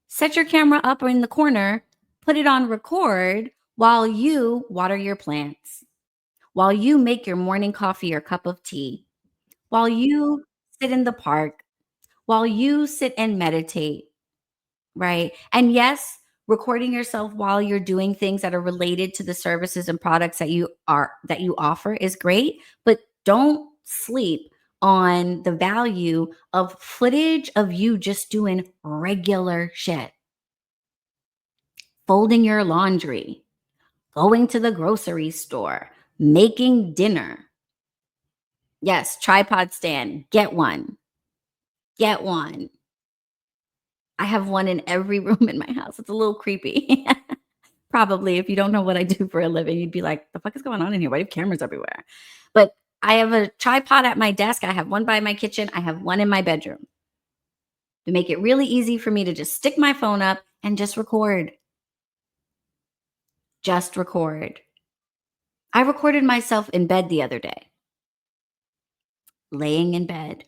set your camera up in the corner, put it on record while you water your plants, while you make your morning coffee or cup of tea, while you sit in the park, while you sit and meditate, right? And yes, recording yourself while you're doing things that are related to the services and products that you offer is great, but don't sleep on the value of footage of you just doing regular shit. Folding your laundry, going to the grocery store, making dinner. Yes, tripod stand, get one. Get one. I have one in every room in my house. It's a little creepy. Probably, if you don't know what I do for a living, you'd be like, "The fuck is going on in here? Why do you have cameras everywhere?" But I have a tripod at my desk. I have one by my kitchen. I have one in my bedroom to make it really easy for me to just stick my phone up and just record. Just record. I recorded myself in bed the other day, laying in bed,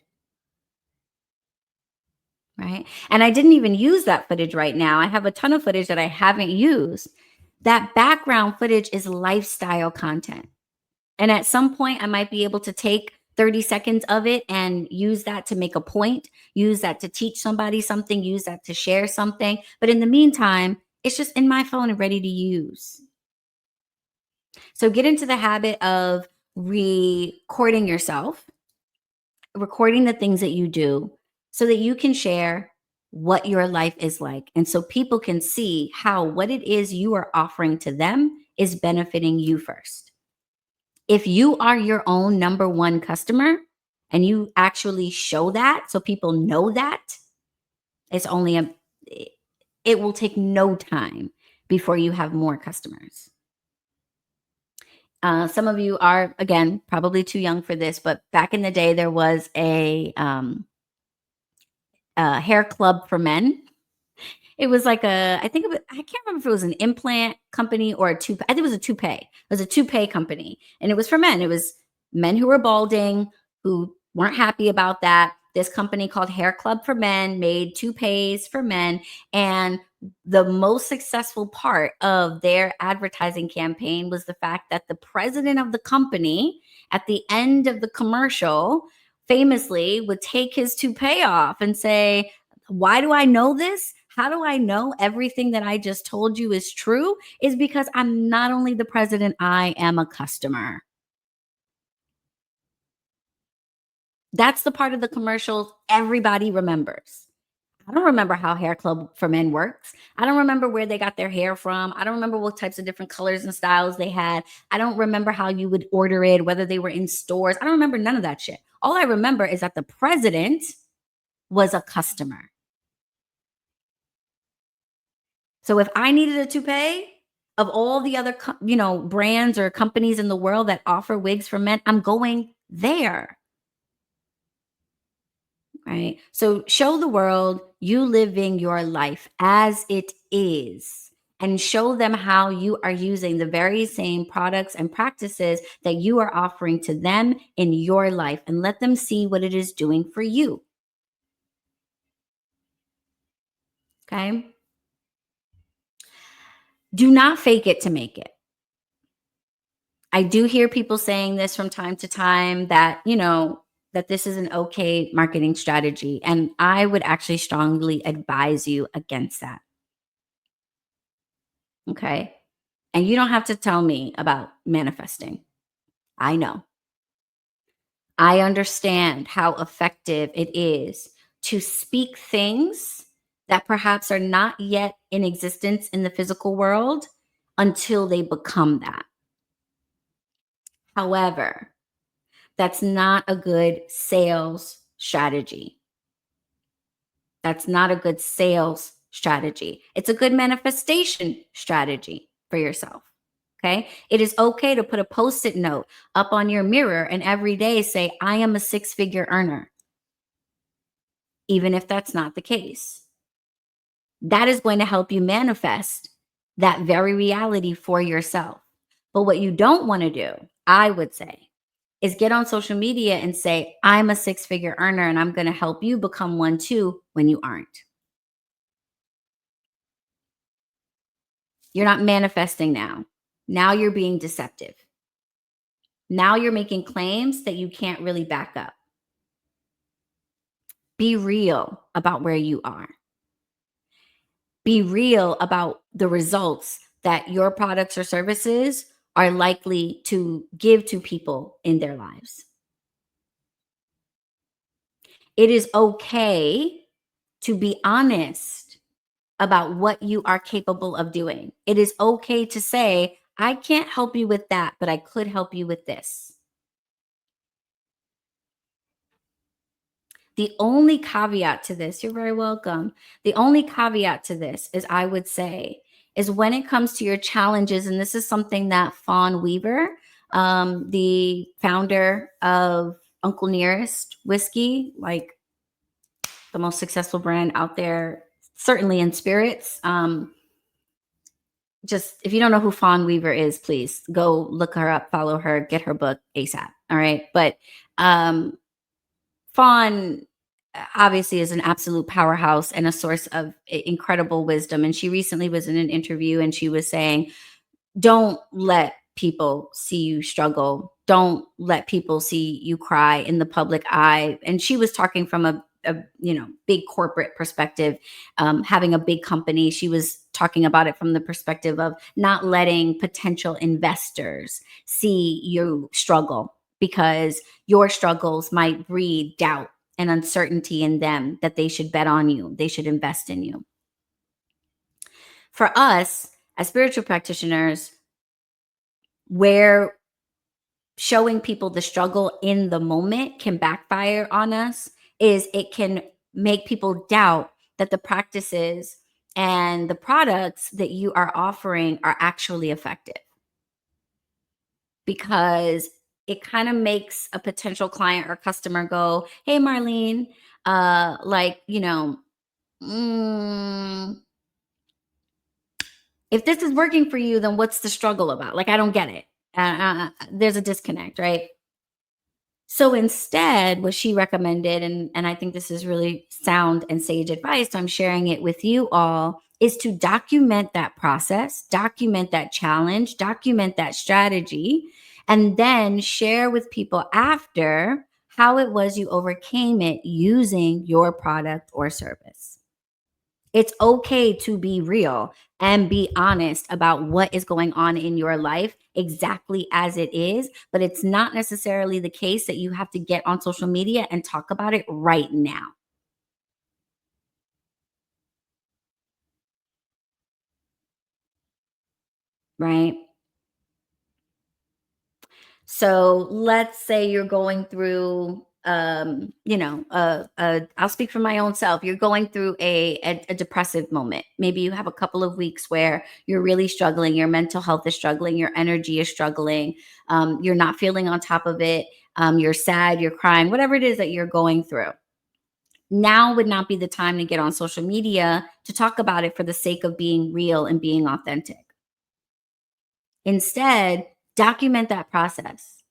right? And I didn't even use that footage right now. I have a ton of footage that I haven't used. That background footage is lifestyle content. And at some point, I might be able to take 30 seconds of it and use that to make a point, use that to teach somebody something, use that to share something. But in the meantime, it's just in my phone and ready to use. So get into the habit of recording yourself, recording the things that you do so that you can share what your life is like. And so people can see how what it is you are offering to them is benefiting you first. If you are your own number one customer and you actually show that so people know that, it's only a it will take no time before you have more customers. Some of you are, again, probably too young for this, but back in the day, there was a hair club for men. It was like I can't remember if it was an implant company or a toupee. I think it was a toupee. It was a toupee company, and it was for men. It was men who were balding, who weren't happy about that. This company called Hair Club for Men made toupees for men. And the most successful part of their advertising campaign was the fact that the president of the company, at the end of the commercial, famously would take his toupee off and say, "Why do I know this? How do I know everything that I just told you is true? Is because I'm not only the president, I am a customer." That's the part of the commercials everybody remembers. I don't remember how Hair Club for Men works. I don't remember where they got their hair from. I don't remember what types of different colors and styles they had. I don't remember how you would order it, whether they were in stores. I don't remember none of that shit. All I remember is that the president was a customer. So if I needed a toupee, of all the other brands or companies in the world that offer wigs for men, I'm going there, right? So show the world you living your life as it is, and show them how you are using the very same products and practices that you are offering to them in your life, and let them see what it is doing for you. Okay? Do not fake it to make it. I do hear people saying this from time to time that, that this is an okay marketing strategy. And I would actually strongly advise you against that. Okay. And you don't have to tell me about manifesting. I know. I understand how effective it is to speak things that perhaps are not yet in existence in the physical world until they become that. However, that's not a good sales strategy. That's not a good sales strategy. It's a good manifestation strategy for yourself. Okay. It is okay to put a post it note up on your mirror and every day say, "I am a six-figure earner," even if that's not the case. That is going to help you manifest that very reality for yourself. But what you don't want to do, I would say, is get on social media and say, "I'm a six-figure earner and I'm going to help you become one too," when you aren't. You're not manifesting now. Now you're being deceptive. Now you're making claims that you can't really back up. Be real about where you are. Be real about the results that your products or services are likely to give to people in their lives. It is okay to be honest about what you are capable of doing. It is okay to say, I can't help you with that, but I could help you with this. The only caveat to this, you're very welcome. The only caveat to this is I would say is when it comes to your challenges, and this is something that Fawn Weaver, the founder of Uncle Nearest Whiskey, like the most successful brand out there, certainly in spirits. Just if you don't know who Fawn Weaver is, please go look her up, follow her, get her book ASAP. All right. But Fawn obviously is an absolute powerhouse and a source of incredible wisdom. And she recently was in an interview and she was saying, don't let people see you struggle. Don't let people see you cry in the public eye. And she was talking from a big corporate perspective, having a big company. She was talking about it from the perspective of not letting potential investors see you struggle because your struggles might breed doubt and uncertainty in them that they should bet on you, they should invest in you. For us as spiritual practitioners, where showing people the struggle in the moment can backfire on us is it can make people doubt that the practices and the products that you are offering are actually effective, because it kind of makes a potential client or customer go, hey Marlene, like, mm, if this is working for you, then what's the struggle about? Like, I don't get it. There's a disconnect, right? So instead, what she recommended, and I think this is really sound and sage advice, so I'm sharing it with you all, is to document that process, document that challenge, document that strategy, and then share with people after how it was you overcame it using your product or service. It's okay to be real and be honest about what is going on in your life exactly as it is. But it's not necessarily the case that you have to get on social media and talk about it right now, right? So let's say you're going through, I'll speak for my own self. You're going through a depressive moment. Maybe you have a couple of weeks where you're really struggling. Your mental health is struggling. Your energy is struggling. You're not feeling on top of it. You're sad. You're crying. Whatever it is that you're going through. Now would not be the time to get on social media to talk about it for the sake of being real and being authentic. Instead, document that process.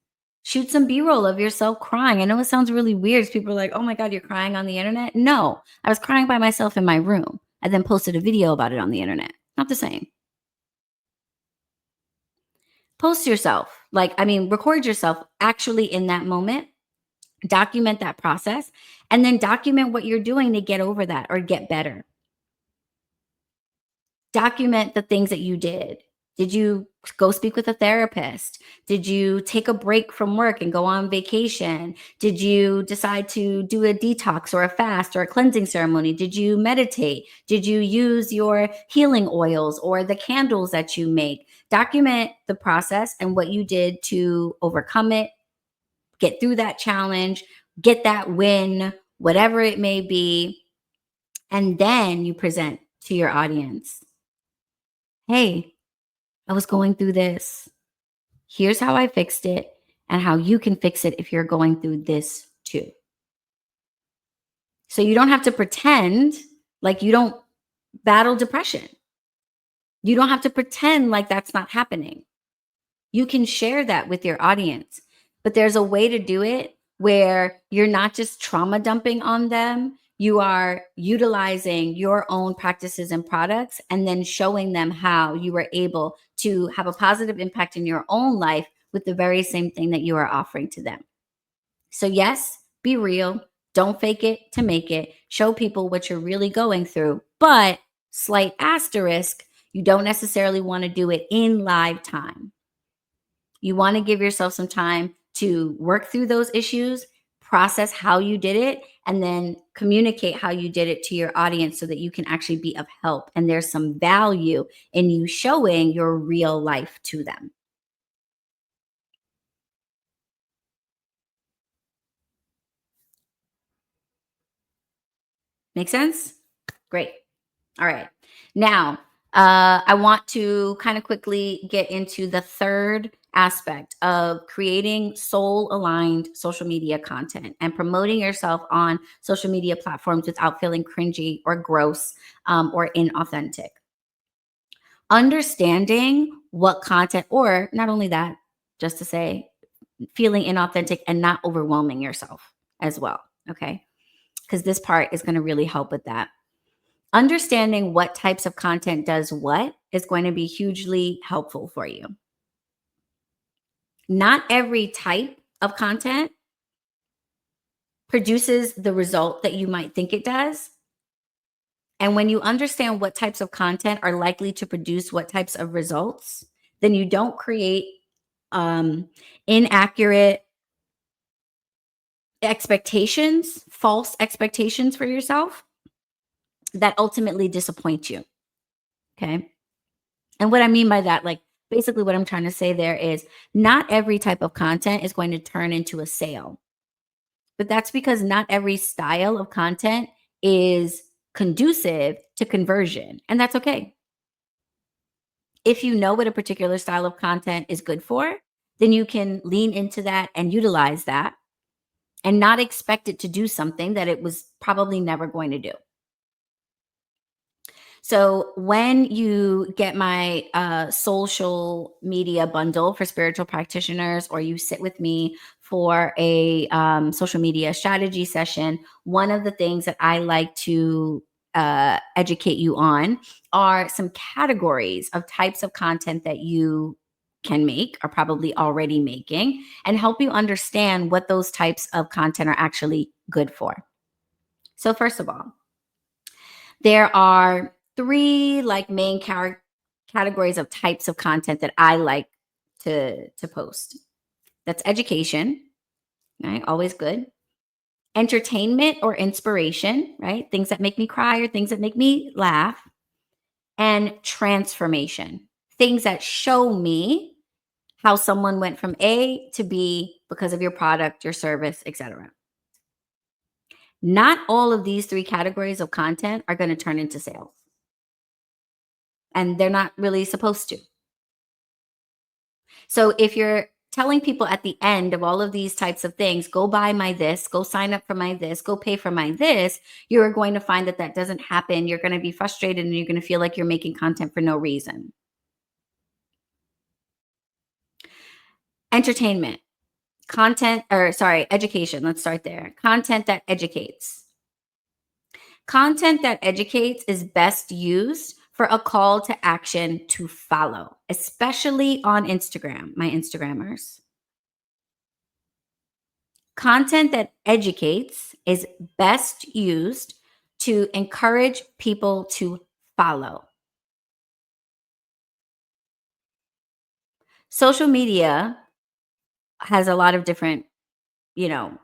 Shoot some B-roll of yourself crying. I know it sounds really weird. People are like, oh my God, you're crying on the internet. No, I was crying by myself in my room. I then posted a video about it on the internet. Not the same. Post yourself. Record yourself actually in that moment. Document that process and then document what you're doing to get over that or get better. Document the things that you did. Did you go speak with a therapist? Did you take a break from work and go on vacation? Did you decide to do a detox or a fast or a cleansing ceremony? Did you meditate? Did you use your healing oils or the candles that you make? Document the process and what you did to overcome it, get through that challenge, get that win, whatever it may be. And then you present to your audience. Hey, I was going through this. Here's how I fixed it and how you can fix it if you're going through this too. So you don't have to pretend like you don't battle depression. You don't have to pretend like that's not happening. You can share that with your audience, but there's a way to do it where you're not just trauma dumping on them. You are utilizing your own practices and products and then showing them how you were able to have a positive impact in your own life with the very same thing that you are offering to them. So, yes, be real. Don't fake it to make it. Show people what you're really going through. But, slight asterisk, you don't necessarily want to do it in live time. You want to give yourself some time to work through those issues, process how you did it, and then communicate how you did it to your audience so that you can actually be of help. And there's some value in you showing your real life to them. Make sense? Great. All right. Now, I want to kind of quickly get into the third aspect of creating soul aligned social media content and promoting yourself on social media platforms without feeling cringy or gross or inauthentic. Understanding what content, or not only that, just to say, feeling inauthentic and not overwhelming yourself as well. Okay. Because this part is going to really help with that. Understanding what types of content does what is going to be hugely helpful for you. Not every type of content produces the result that you might think it does. And when you understand what types of content are likely to produce what types of results, then you don't create inaccurate expectations, false expectations for yourself that ultimately disappoint you. Okay. And what I mean by that, like basically what I'm trying to say there is not every type of content is going to turn into a sale, but that's because not every style of content is conducive to conversion. And that's okay. If you know what a particular style of content is good for, then you can lean into that and utilize that and not expect it to do something that it was probably never going to do. So when you get my social media bundle for spiritual practitioners, or you sit with me for a social media strategy session, one of the things that I like to educate you on are some categories of types of content that you can make, are probably already making, and help you understand what those types of content are actually good for. So first of all, there are three like main categories of types of content that I like to post. That's education, right? Always good. Entertainment or inspiration, right? Things that make me cry or things that make me laugh. And transformation, things that show me how someone went from A to B because of your product, your service, etc. Not all of these three categories of content are going to turn into sales, and they're not really supposed to. So if you're telling people at the end of all of these types of things, go buy my this, go sign up for my this, go pay for my this, you're going to find that that doesn't happen. You're going to be frustrated and you're going to feel like you're making content for no reason. Entertainment, content, or sorry, education. Let's start there. Content that educates. Content that educates is best used for a call to action to follow, especially on Instagram, my Instagrammers. Content that educates is best used to encourage people to follow. Social media has a lot of different,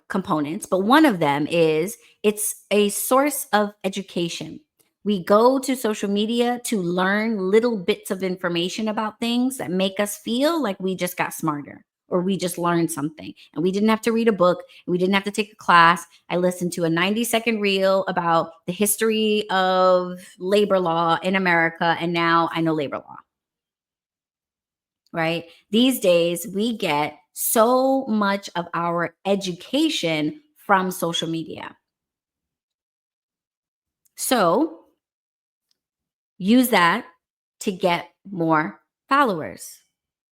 components, but one of them is it's a source of education. We go to social media to learn little bits of information about things that make us feel like we just got smarter or we just learned something. And we didn't have to read a book, we didn't have to take a class. I listened to a 90-second reel about the history of labor law in America, and now I know labor law. Right? These days, we get so much of our education from social media. So use that to get more followers,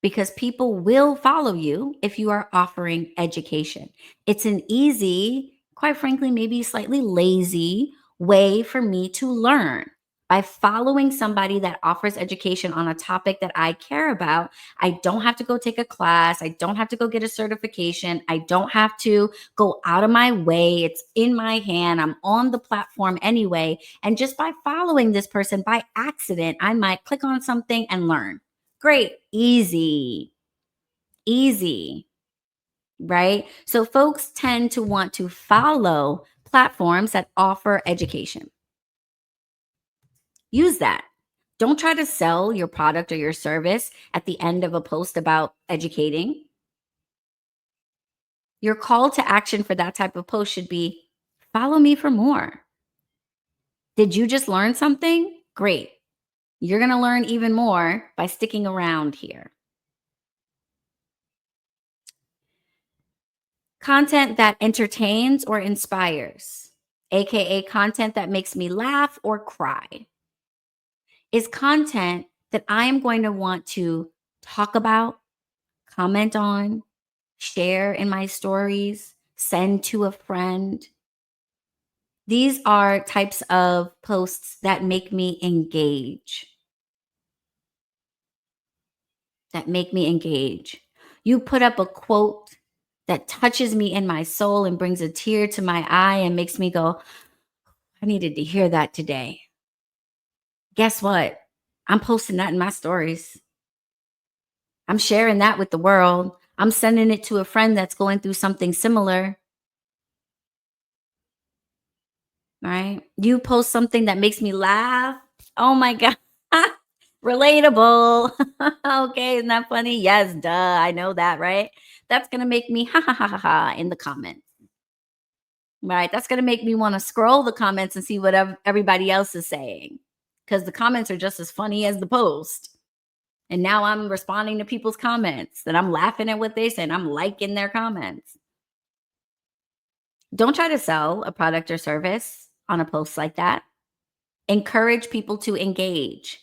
because people will follow you if you are offering education. It's an easy quite frankly, maybe slightly lazy way for me to learn. By following somebody that offers education on a topic that I care about, I don't have to go take a class. I don't have to go get a certification. I don't have to go out of my way. It's in my hand. I'm on the platform anyway. And just by following this person by accident, I might click on something and learn. Great. Easy. Easy. Right? So folks tend to want to follow platforms that offer education. Use that. Don't try to sell your product or your service at the end of a post about educating. Your call to action for that type of post should be follow me for more. Did you just learn something? Great. You're going to learn even more by sticking around here. Content that entertains or inspires, aka content that makes me laugh or cry, is content that I am going to want to talk about, comment on, share in my stories, send to a friend. These are types of posts that make me engage, that make me engage. You put up a quote that touches me in my soul and brings a tear to my eye and makes me go, I needed to hear that today. Guess what? I'm posting that in my stories. I'm sharing that with the world. I'm sending it to a friend that's going through something similar. Right? You post something that makes me laugh. Oh my God. Relatable. Okay, isn't that funny? Yes, duh. I know that, right? That's going to make me ha ha ha ha ha in the comments. Right? That's going to make me want to scroll the comments and see what everybody else is saying, because the comments are just as funny as the post. And now I'm responding to people's comments and I'm laughing at what they say and I'm liking their comments. Don't try to sell a product or service on a post like that. Encourage people to engage.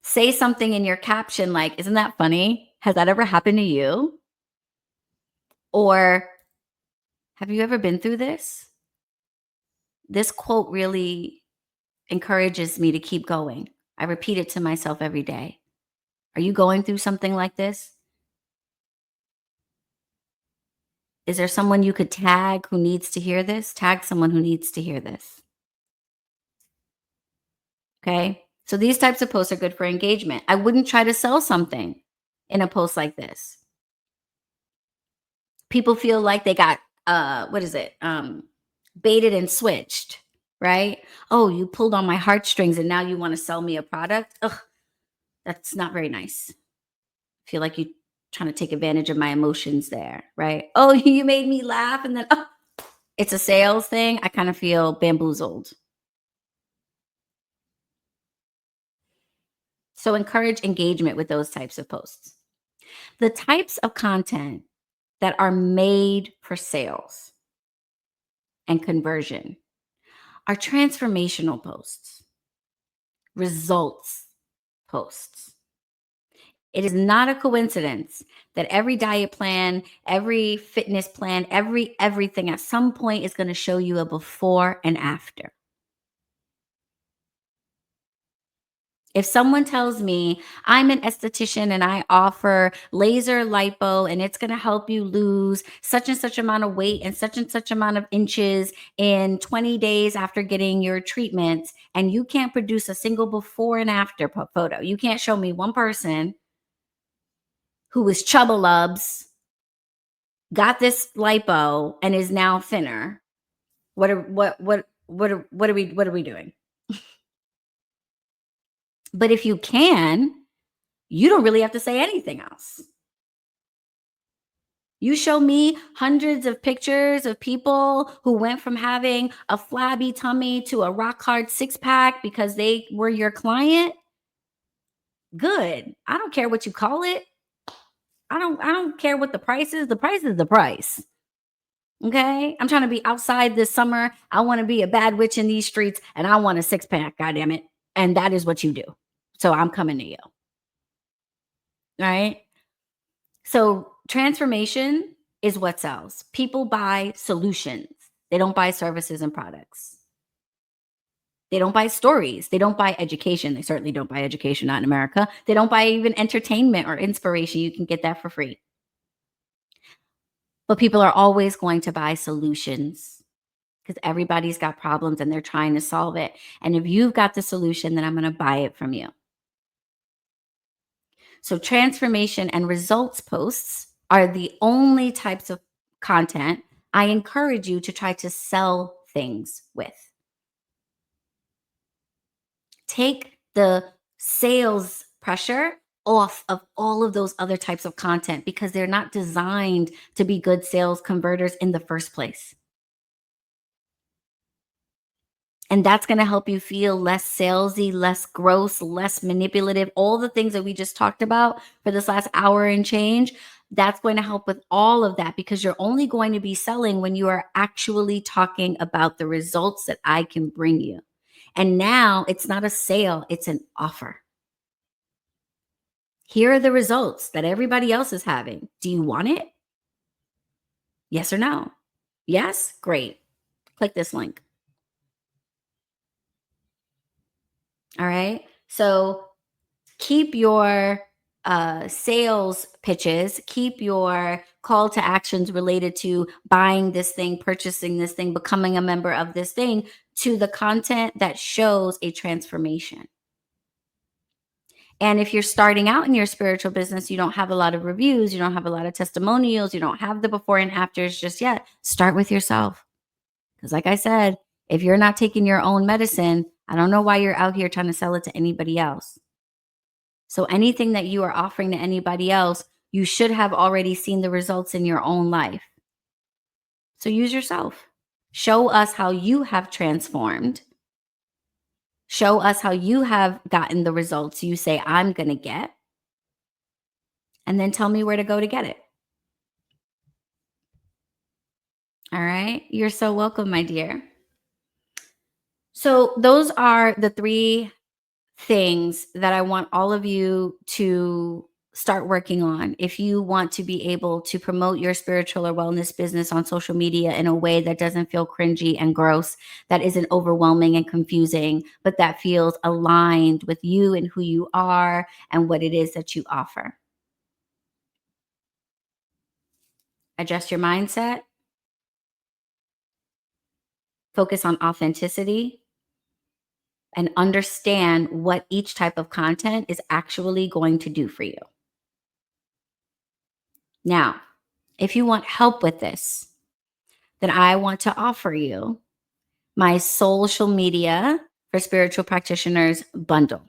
Say something in your caption like, isn't that funny? Has that ever happened to you? Or have you ever been through this? This quote really encourages me to keep going. I repeat it to myself every day. Are you going through something like this? Is there someone you could tag who needs to hear this? Tag someone who needs to hear this. Okay. So these types of posts are good for engagement. I wouldn't try to sell something in a post like this. People feel like they got, what is it? Baited and switched, right? Oh, you pulled on my heartstrings and now you want to sell me a product? Ugh, that's not very nice. I feel like you trying to take advantage of my emotions there, right? Oh, you made me laugh and then, oh, it's a sales thing. I kind of feel bamboozled. So encourage engagement with those types of posts. The types of content that are made for sales and conversion are transformational posts, results posts. It is not a coincidence that every diet plan, every fitness plan, everything at some point is going to show you a before and after. If someone tells me I'm an esthetician and I offer laser lipo and it's going to help you lose such and such amount of weight and such amount of inches in 20 days after getting your treatment, and you can't produce a single before and after photo, you can't show me one person who was chubba-lubs, got this lipo and is now thinner. What are we doing? But if you can, you don't really have to say anything else. You show me hundreds of pictures of people who went from having a flabby tummy to a rock hard six pack because they were your client. Good. I don't care what you call it. I don't care what the price is. The price is the price. Okay? I'm trying to be outside this summer. I want to be a bad witch in these streets and I want a six pack, goddamn it. And that is what you do. So I'm coming to you. Right? So transformation is what sells. People buy solutions. They don't buy services and products. They don't buy stories. They don't buy education. They certainly don't buy education, not in America. They don't buy even entertainment or inspiration. You can get that for free. But people are always going to buy solutions because everybody's got problems and they're trying to solve it. And if you've got the solution, then I'm going to buy it from you. So transformation and results posts are the only types of content I encourage you to try to sell things with. Take the sales pressure off of all of those other types of content because they're not designed to be good sales converters in the first place. And that's going to help you feel less salesy, less gross, less manipulative. All the things that we just talked about for this last hour and change, that's going to help with all of that because you're only going to be selling when you are actually talking about the results that I can bring you. And now it's not a sale, it's an offer. Here are the results that everybody else is having. Do you want it? Yes or no? Yes? Great. Click this link. All right. So keep your sales pitches, keep your call to actions related to buying this thing, purchasing this thing, becoming a member of this thing to the content that shows a transformation. And if you're starting out in your spiritual business, you don't have a lot of reviews, you don't have a lot of testimonials, you don't have the before and afters just yet, start with yourself. Because like I said, if you're not taking your own medicine, I don't know why you're out here trying to sell it to anybody else. So anything that you are offering to anybody else, you should have already seen the results in your own life. So use yourself. Show us how you have transformed. Show us how you have gotten the results you say I'm going to get. And then tell me where to go to get it. All right. You're so welcome, my dear. So those are the 3 things that I want all of you to start working on if you want to be able to promote your spiritual or wellness business on social media in a way that doesn't feel cringy and gross, that isn't overwhelming and confusing, but that feels aligned with you and who you are and what it is that you offer. Adjust your mindset, focus on authenticity, and understand what each type of content is actually going to do for you. Now, if you want help with this, then I want to offer you my social media for spiritual practitioners bundle.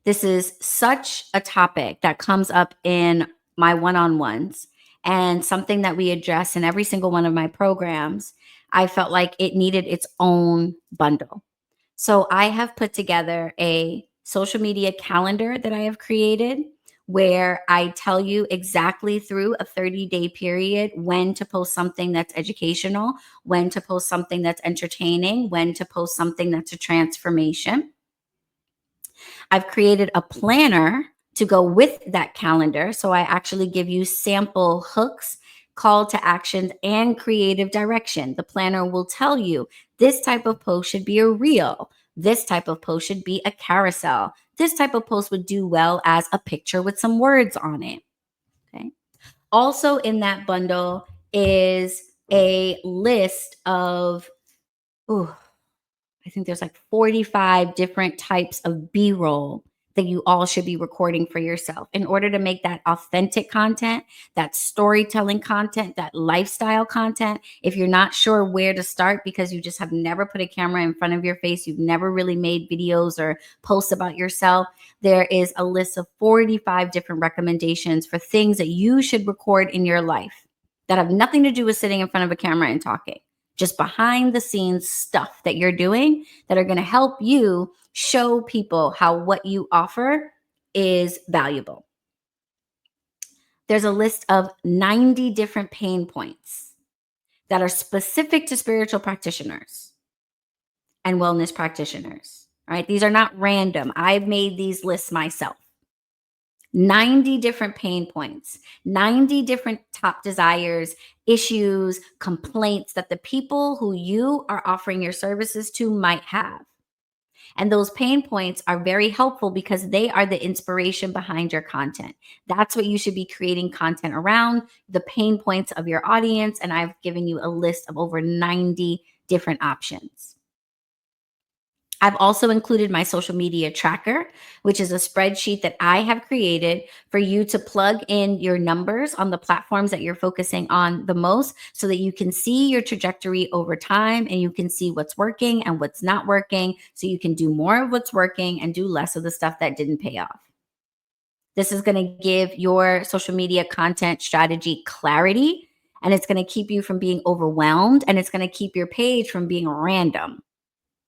This is such a topic that comes up in my one-on-ones and something that we address in every single one of my programs. I felt like it needed its own bundle. So I have put together a social media calendar that I have created where I tell you exactly through a 30-day period when to post something that's educational, when to post something that's entertaining, when to post something that's a transformation. I've created a planner to go with that calendar. So I actually give you sample hooks, call to actions, and creative direction. The planner will tell you this type of post should be a reel. This type of post should be a carousel. This type of post would do well as a picture with some words on it. Okay. Also in that bundle is a list of, I think there's like 45 different types of B-roll that you all should be recording for yourself in order to make that authentic content, that storytelling content, that lifestyle content. If you're not sure where to start because you just have never put a camera in front of your face, you've never really made videos or posts about yourself, there is a list of 45 different recommendations for things that you should record in your life that have nothing to do with sitting in front of a camera and talking. Just behind the scenes stuff that you're doing that are going to help you show people how what you offer is valuable. There's a list of 90 different pain points that are specific to spiritual practitioners and wellness practitioners. All right. These are not random. I've made these lists myself. 90 different pain points, 90 different top desires, issues, complaints that the people who you are offering your services to might have. And those pain points are very helpful because they are the inspiration behind your content. That's what you should be creating content around, the pain points of your audience. And I've given you a list of over 90 different options. I've also included my social media tracker, which is a spreadsheet that I have created for you to plug in your numbers on the platforms that you're focusing on the most so that you can see your trajectory over time and you can see what's working and what's not working. So you can do more of what's working and do less of the stuff that didn't pay off. This is going to give your social media content strategy clarity, and it's going to keep you from being overwhelmed, and it's going to keep your page from being random.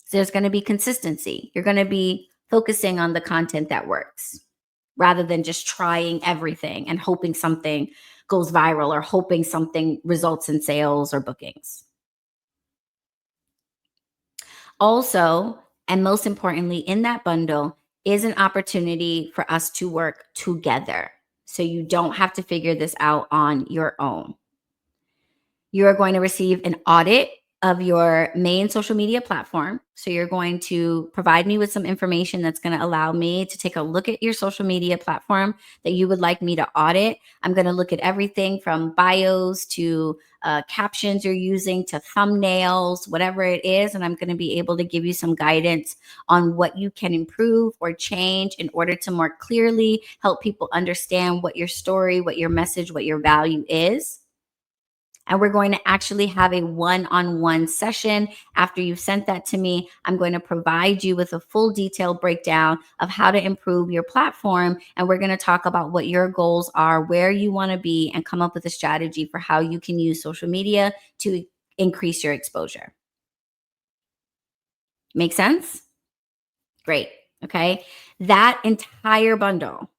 So there's going to be consistency. You're going to be focusing on the content that works rather than just trying everything and hoping something goes viral or hoping something results in sales or bookings. Also, and most importantly, in that bundle is an opportunity for us to work together. So you don't have to figure this out on your own. You are going to receive an audit of your main social media platform. So you're going to provide me with some information that's going to allow me to take a look at your social media platform that you would like me to audit. I'm going to look at everything from bios to captions you're using to thumbnails, whatever it is. And I'm going to be able to give you some guidance on what you can improve or change in order to more clearly help people understand what your story, what your message, what your value is. And we're going to actually have a one-on-one session. After you've sent that to me, I'm going to provide you with a full detailed breakdown of how to improve your platform. And we're going to talk about what your goals are, where you want to be, and come up with a strategy for how you can use social media to increase your exposure. Make sense? Great. Okay. That entire bundle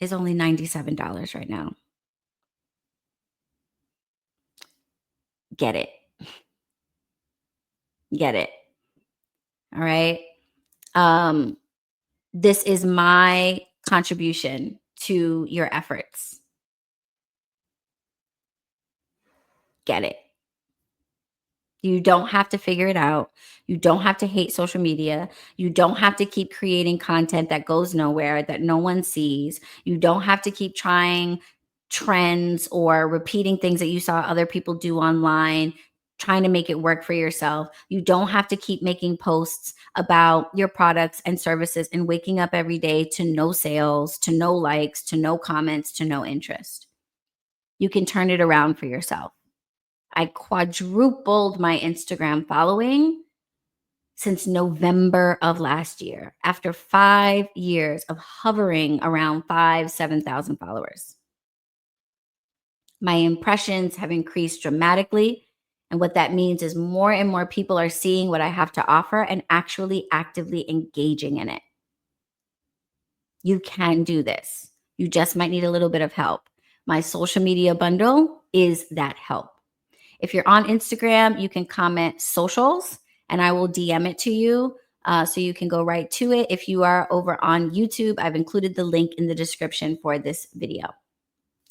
is only $97 right now. Get it. Get it. All right. This is my contribution to your efforts. Get it. You don't have to figure it out. You don't have to hate social media. You don't have to keep creating content that goes nowhere, that no one sees. You don't have to keep trying trends or repeating things that you saw other people do online, trying to make it work for yourself. You don't have to keep making posts about your products and services and waking up every day to no sales, to no likes, to no comments, to no interest. You can turn it around for yourself. I quadrupled my Instagram following since November of last year, after 5 years of hovering around 7,000 followers. My impressions have increased dramatically. And what that means is more and more people are seeing what I have to offer and actually actively engaging in it. You can do this. You just might need a little bit of help. My social media bundle is that help. If you're on Instagram, you can comment socials and I will DM it to you so you can go right to it. If you are over on YouTube, I've included the link in the description for this video.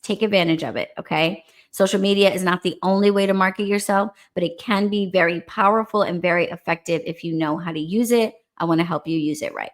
Take advantage of it, okay? Social media is not the only way to market yourself, but it can be very powerful and very effective if you know how to use it. I want to help you use it right.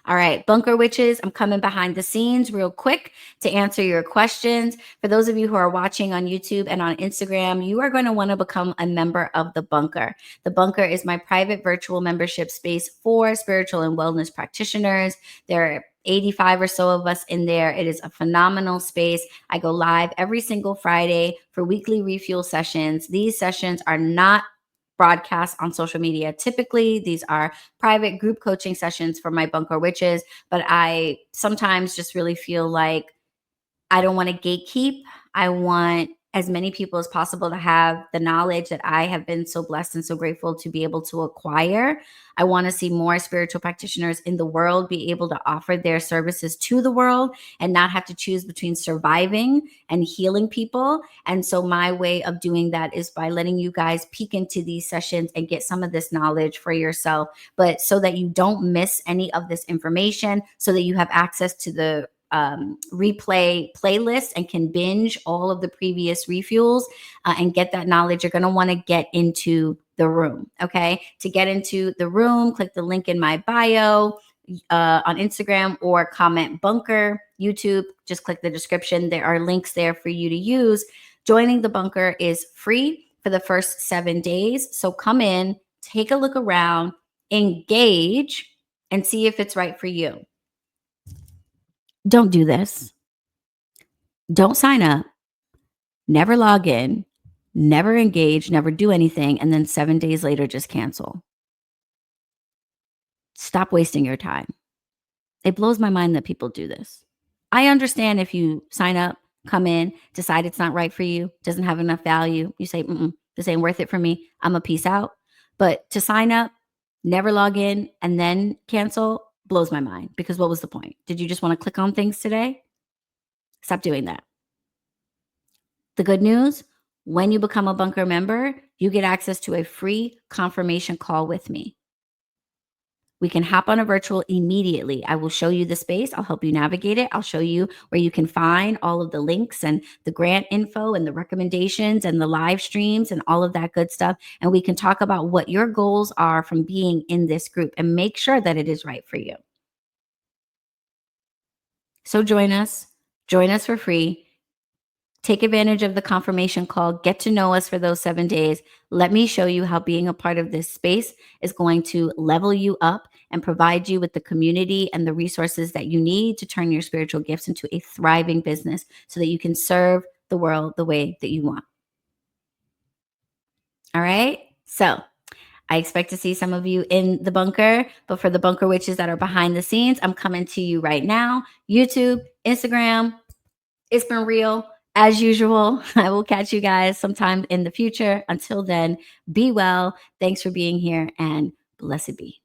All right, Bunker Witches, I'm coming behind the scenes real quick to answer your questions. For those of you who are watching on YouTube and on Instagram, you are going to want to become a member of the Bunker. The Bunker is my private virtual membership space for spiritual and wellness practitioners. There are 85 or so of us in there. It is a phenomenal space. I go live every single Friday for weekly refuel sessions. These sessions are not broadcast on social media. Typically, these are private group coaching sessions for my Bunker Witches, but I sometimes just really feel like I don't want to gatekeep. I want as many people as possible to have the knowledge that I have been so blessed and so grateful to be able to acquire. I want to see more spiritual practitioners in the world be able to offer their services to the world and not have to choose between surviving and healing people. And so, my way of doing that is by letting you guys peek into these sessions and get some of this knowledge for yourself, but so that you don't miss any of this information, so that you have access to the replay playlist and can binge all of the previous refuels and get that knowledge. You're going to want to get into the room. Okay. To get into the room, click the link in my bio on Instagram or comment bunker, YouTube. Just click the description. There are links there for you to use. Joining the bunker is free for the first 7 days. So come in, take a look around, engage, and see if it's right for you. Don't do this. Don't sign up, never log in, never engage, never do anything, and then 7 days later just cancel. Stop wasting your time. It blows my mind that people do this. I understand if you sign up, come in, decide it's not right for you, doesn't have enough value, you say, this ain't worth it for me, I'm a peace out. But to sign up, never log in, and then cancel blows my mind, because what was the point? Did you just want to click on things today? Stop doing that. The good news, when you become a bunker member, you get access to a free confirmation call with me. We can hop on a virtual immediately. I will show you the space. I'll help you navigate it. I'll show you where you can find all of the links and the grant info and the recommendations and the live streams and all of that good stuff. And we can talk about what your goals are from being in this group and make sure that it is right for you. So join us for free. Take advantage of the confirmation call. Get to know us for those 7 days. Let me show you how being a part of this space is going to level you up and provide you with the community and the resources that you need to turn your spiritual gifts into a thriving business so that you can serve the world the way that you want. All right? So I expect to see some of you in the bunker, but for the bunker witches that are behind the scenes, I'm coming to you right now. YouTube, Instagram, it's been real. As usual, I will catch you guys sometime in the future. Until then, be well. Thanks for being here, and blessed be.